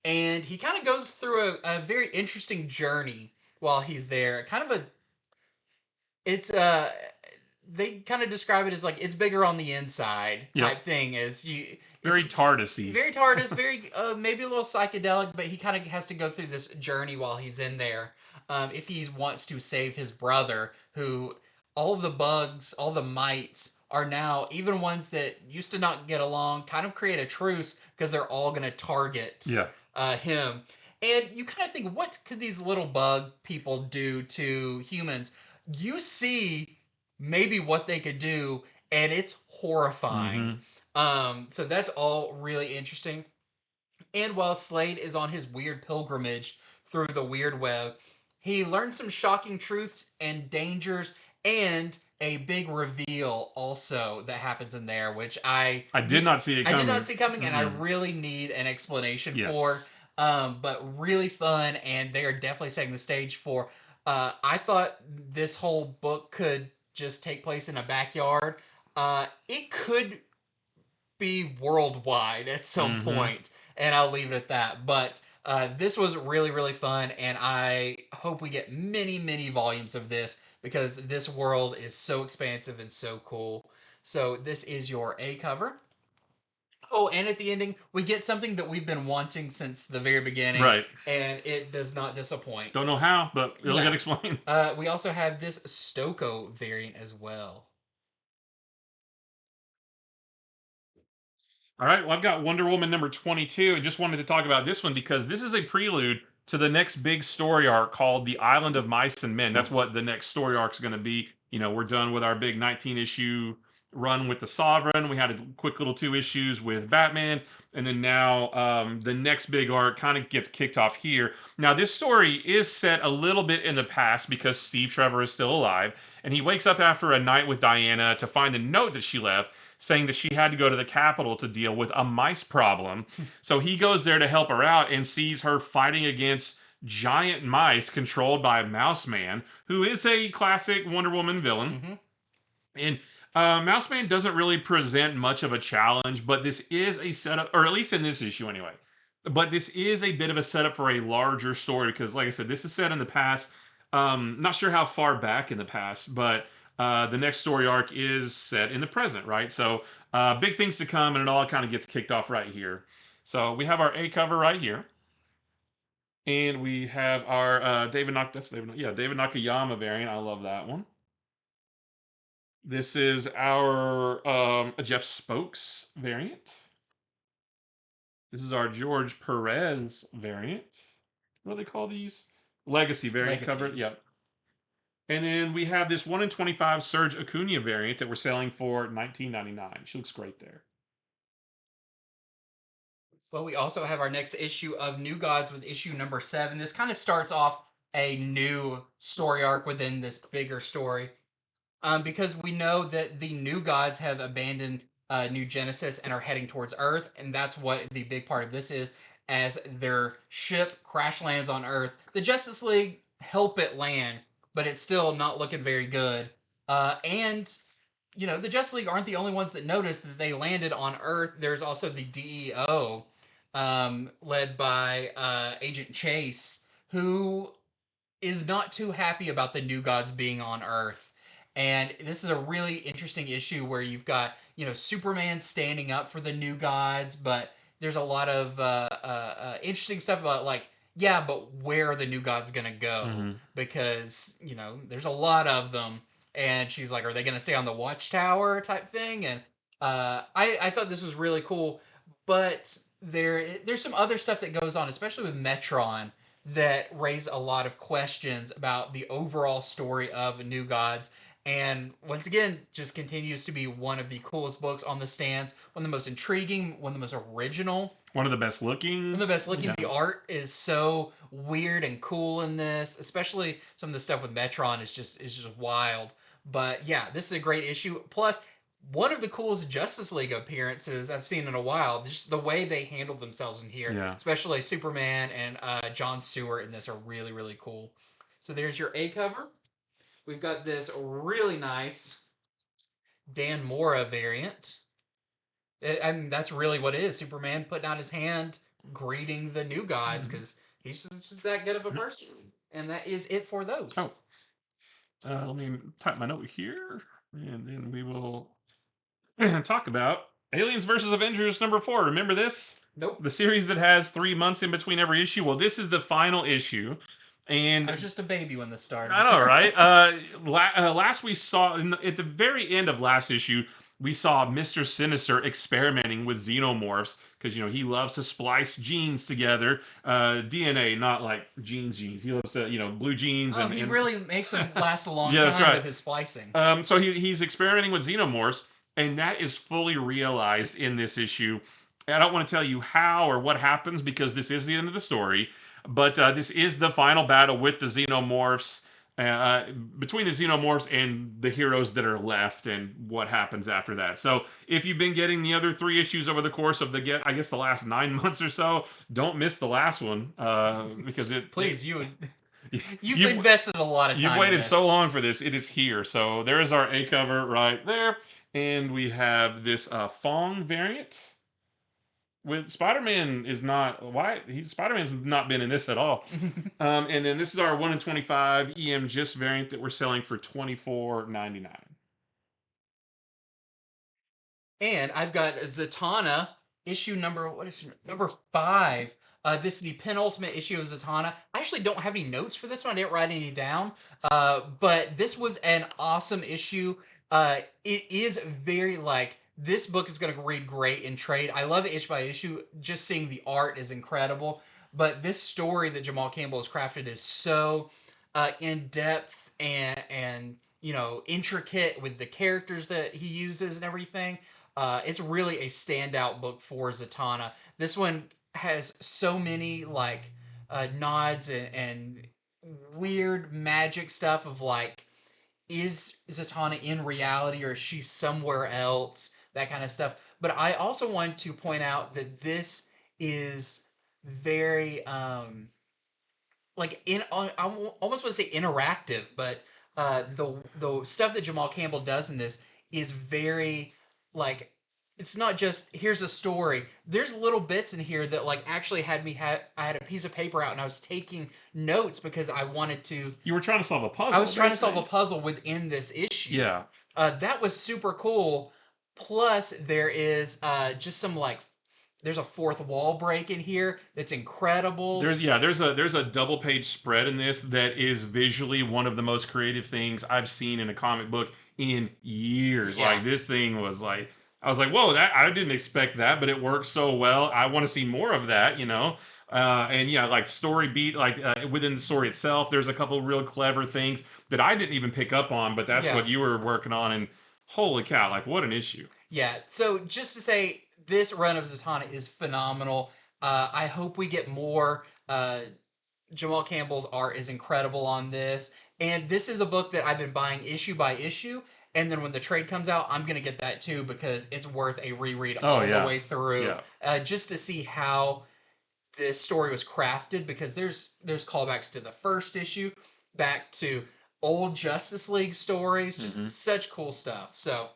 And he kind of goes through a very interesting journey while he's there. Kind of a it's they kind of describe it as like it's bigger on the inside type thing, as you very TARDIS-y. Very TARDIS, very maybe a little psychedelic, but he kind of has to go through this journey while he's in there, if he wants to save his brother, who all the bugs, all the mites are now, even ones that used to not get along, kind of create a truce because they're all going to target him. And you kind of think, what could these little bug people do to humans? You see maybe what they could do, and it's horrifying. So that's all really interesting. And while Slade is on his weird pilgrimage through the Weird Web, he learns some shocking truths and dangers, and a big reveal also that happens in there, which I did not see it coming. I did not see coming, and I really need an explanation for. But really fun, and they are definitely setting the stage for. I thought this whole book could just take place in a backyard. It could be worldwide at some point, and I'll leave it at that. But this was really, really fun, and I hope we get many, many volumes of this, because this world is so expansive and so cool. So this is your A cover. Oh, and at the ending, we get something that we've been wanting since the very beginning. Right. And it does not disappoint. Don't know how, but it'll get explained. We also have this Stoko variant as well. All right, well, I've got Wonder Woman number 22, and just wanted to talk about this one because this is a prelude to the next big story arc called The Island of Mice and Men. That's what the next story arc is going to be. We're done with our big 19-issue run with the Sovereign. We had a quick little 2 issues with Batman, and then now the next big arc kind of gets kicked off here. Now, this story is set a little bit in the past because Steve Trevor is still alive, and he wakes up after a night with Diana to find a note that she left saying that she had to go to the Capitol to deal with a mice problem. So he goes there to help her out and sees her fighting against giant mice controlled by Mouse Man, who is a classic Wonder Woman villain. And Mouse Man doesn't really present much of a challenge, but this is a setup, or at least in this issue anyway. But this is a bit of a setup for a larger story because, like I said, this is set in the past. Not sure how far back in the past, but the next story arc is set in the present, right? So big things to come, and it all kind of gets kicked off right here. So we have our A cover right here. And we have our David Nakayama variant. I love that one. This is our Jeff Spokes variant. This is our George Perez variant. What do they call these? Legacy variant Legacy. cover. Yep. And then we have this 1 in 25 Serge Acuna variant that we're selling for $19.99. She looks great there. Well, we also have our next issue of New Gods with issue number 7. This kind of starts off a new story arc within this bigger story. Because we know that the New Gods have abandoned New Genesis and are heading towards Earth, and that's what the big part of this is. As their ship crash lands on Earth, the Justice League help it land, but it's still not looking very good. And the Justice League aren't the only ones that noticed that they landed on Earth. There's also the DEO, led by Agent Chase, who is not too happy about the New Gods being on Earth. And this is a really interesting issue where you've got, Superman standing up for the New Gods, but there's a lot of interesting stuff about, like, yeah, but where are the New Gods going to go? Mm-hmm. Because, there's a lot of them. And she's like, are they going to stay on the Watchtower type thing? And I thought this was really cool. But there's some other stuff that goes on, especially with Metron, that raise a lot of questions about the overall story of New Gods. And once again, just continues to be one of the coolest books on the stands, one of the most intriguing, one of the most original. One of the best looking. One of the best looking. Yeah. The art is so weird and cool in this, especially some of the stuff with Metron is just wild. But yeah, this is a great issue. Plus, one of the coolest Justice League appearances I've seen in a while. Just the way they handle themselves in here, Yeah. especially Superman and John Stewart in this are really, really cool. So there's your A cover. We've got this really nice Dan Mora variant. And that's really what it is. Superman putting out his hand, greeting the New Gods, because he's just that good of a person. And that is it for those. Oh. Let me type my note here, and then we will talk about Aliens versus Avengers number 4. Remember this? Nope. The series that has 3 months in between every issue. Well, this is the final issue. And I was just a baby when this started. I know, right? Last we saw, at the very end of last issue, we saw Mr. Sinister experimenting with xenomorphs because, he loves to splice genes together. DNA, not like genes. He loves to, blue genes. Oh, he really makes them last a long Yeah, that's time right. with his splicing. So he's experimenting with xenomorphs, and that is fully realized in this issue. I don't want to tell you how or what happens because this is the end of the story. But this is the final battle with the xenomorphs, between the xenomorphs and the heroes that are left, and what happens after that. So if you've been getting the other 3 issues over the course of the last 9 months or so, don't miss the last one because You've invested a lot of time. You've waited so long for this. It is here. So there is our A cover right there, and we have this Fong variant. With Spider-Man is not Spider-Man's not been in this at all. And then this is our 1 in 25 EM Gist variant that we're selling for $24.99. And I've got Zatanna issue number 5. This is the penultimate issue of Zatanna. I actually don't have any notes for this one. I didn't write any down. But this was an awesome issue. It is very this book is going to read great in trade. I love it issue by issue. Just seeing the art is incredible. But this story that Jamal Campbell has crafted is so in depth and intricate with the characters that he uses and everything. It's really a standout book for Zatanna. This one has so many nods and weird magic stuff of is Zatanna in reality or is she somewhere else? That kind of stuff. But I also want to point out that this is very I almost want to say interactive, but the stuff that Jamal Campbell does in this is very it's not just here's a story. There's little bits in here that like actually had me I had a piece of paper out and I was taking notes because I wanted to. You were trying to solve a puzzle. I was trying to solve a basically. puzzle within this issue. Yeah. That was super cool. Plus, there is just some like there's a fourth wall break in here that's incredible. There's a double page spread in this that is visually one of the most creative things I've seen in a comic book in years. Yeah. Like this thing was like I was like, whoa, that I didn't expect that, but it works so well. I want to see more of that, you know. And yeah, like story beat, like within the story itself, there's a couple real clever things that I didn't even pick up on, but that's Yeah. what you were working on. And holy cow, like what an issue. Yeah. So just to say, this run of Zatanna is phenomenal. I hope we get more. Jamal Campbell's art is incredible on this, and this is a book that I've been buying issue by issue. And then when the trade comes out, I'm gonna get that too because it's worth a reread all the way through, just to see how this story was crafted. Because there's callbacks to the first issue, back to old Justice League stories, just such cool stuff. So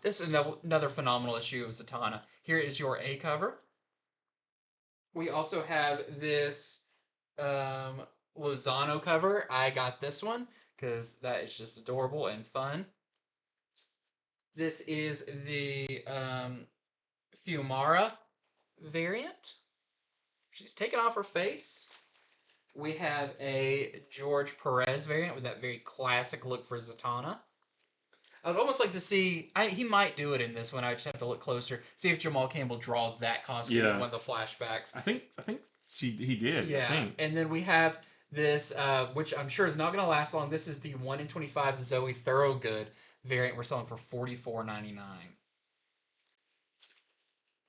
this is another phenomenal issue of Zatanna. Here is your A cover. We also have this Lozano cover. I got this one because that is just adorable and fun. This is the Fiumara variant. She's taken off her face. We have a George Perez variant with that very classic look for Zatanna. I would almost like to see. He might do it in this one. I just have to look closer, see if Jamal Campbell draws that costume in one of the flashbacks. I think he did. Yeah, and then we have this, which I'm sure is not going to last long. This is the 1 in 25 Zoe Thorogood variant. We're selling for $44.99.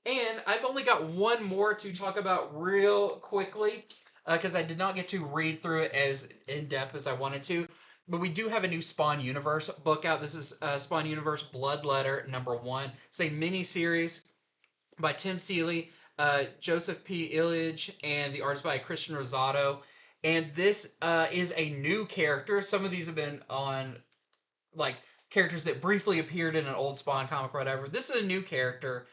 And I've only got one more to talk about real quickly because I did not get to read through it as in depth as I wanted to. But we do have a new Spawn Universe book out. This is Spawn Universe Bloodletter #1. It's a mini-series by Tim Seeley, Joseph P. Illich, and the artist by Christian Rosado. And this is a new character. Some of these have been on, like, characters that briefly appeared in an old Spawn comic or whatever. This is a new character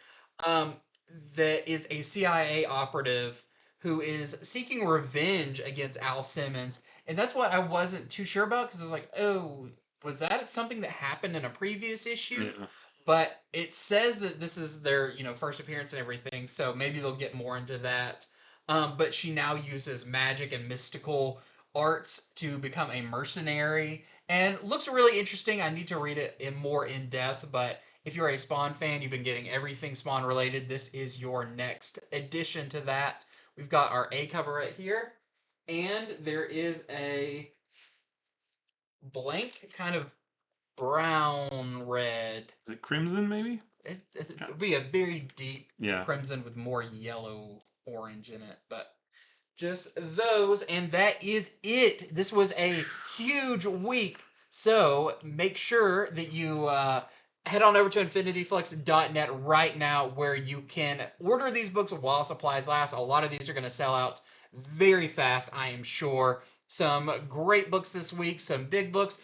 that is a CIA operative who is seeking revenge against Al Simmons. And that's what I wasn't too sure about because I was like, oh, was that something that happened in a previous issue? Yeah. But it says that this is their, first appearance and everything, so maybe they'll get more into that. But she now uses magic and mystical arts to become a mercenary, and looks really interesting. I need to read it more in depth, but if you're a Spawn fan, you've been getting everything Spawn related. This is your next addition to that. We've got our A cover right here, and there is a blank kind of brown red. Is it crimson maybe? It would be a very deep crimson with more yellow orange in it, but just those, and that is it. This was a huge week, so make sure that you head on over to infinityflux.net right now, where you can order these books while supplies last. A lot of these are going to sell out very fast, I am sure. Some great books this week, some big books.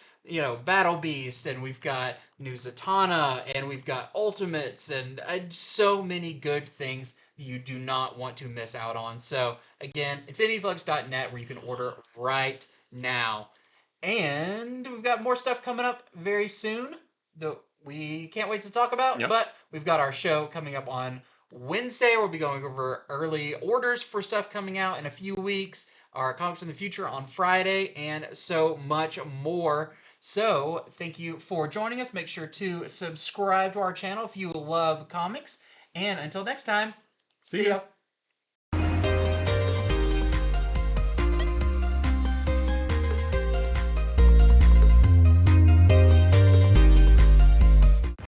Battle Beast, and we've got New Zatanna, and we've got Ultimates, and so many good things you do not want to miss out on. So, again, infinityflux.net, where you can order right now. And we've got more stuff coming up very soon that we can't wait to talk about, but we've got our show coming up on Wednesday. We'll be going over early orders for stuff coming out in a few weeks, our Comics in the Future on Friday, and so much more. So, thank you for joining us. Make sure to subscribe to our channel if you love comics. And until next time, see ya.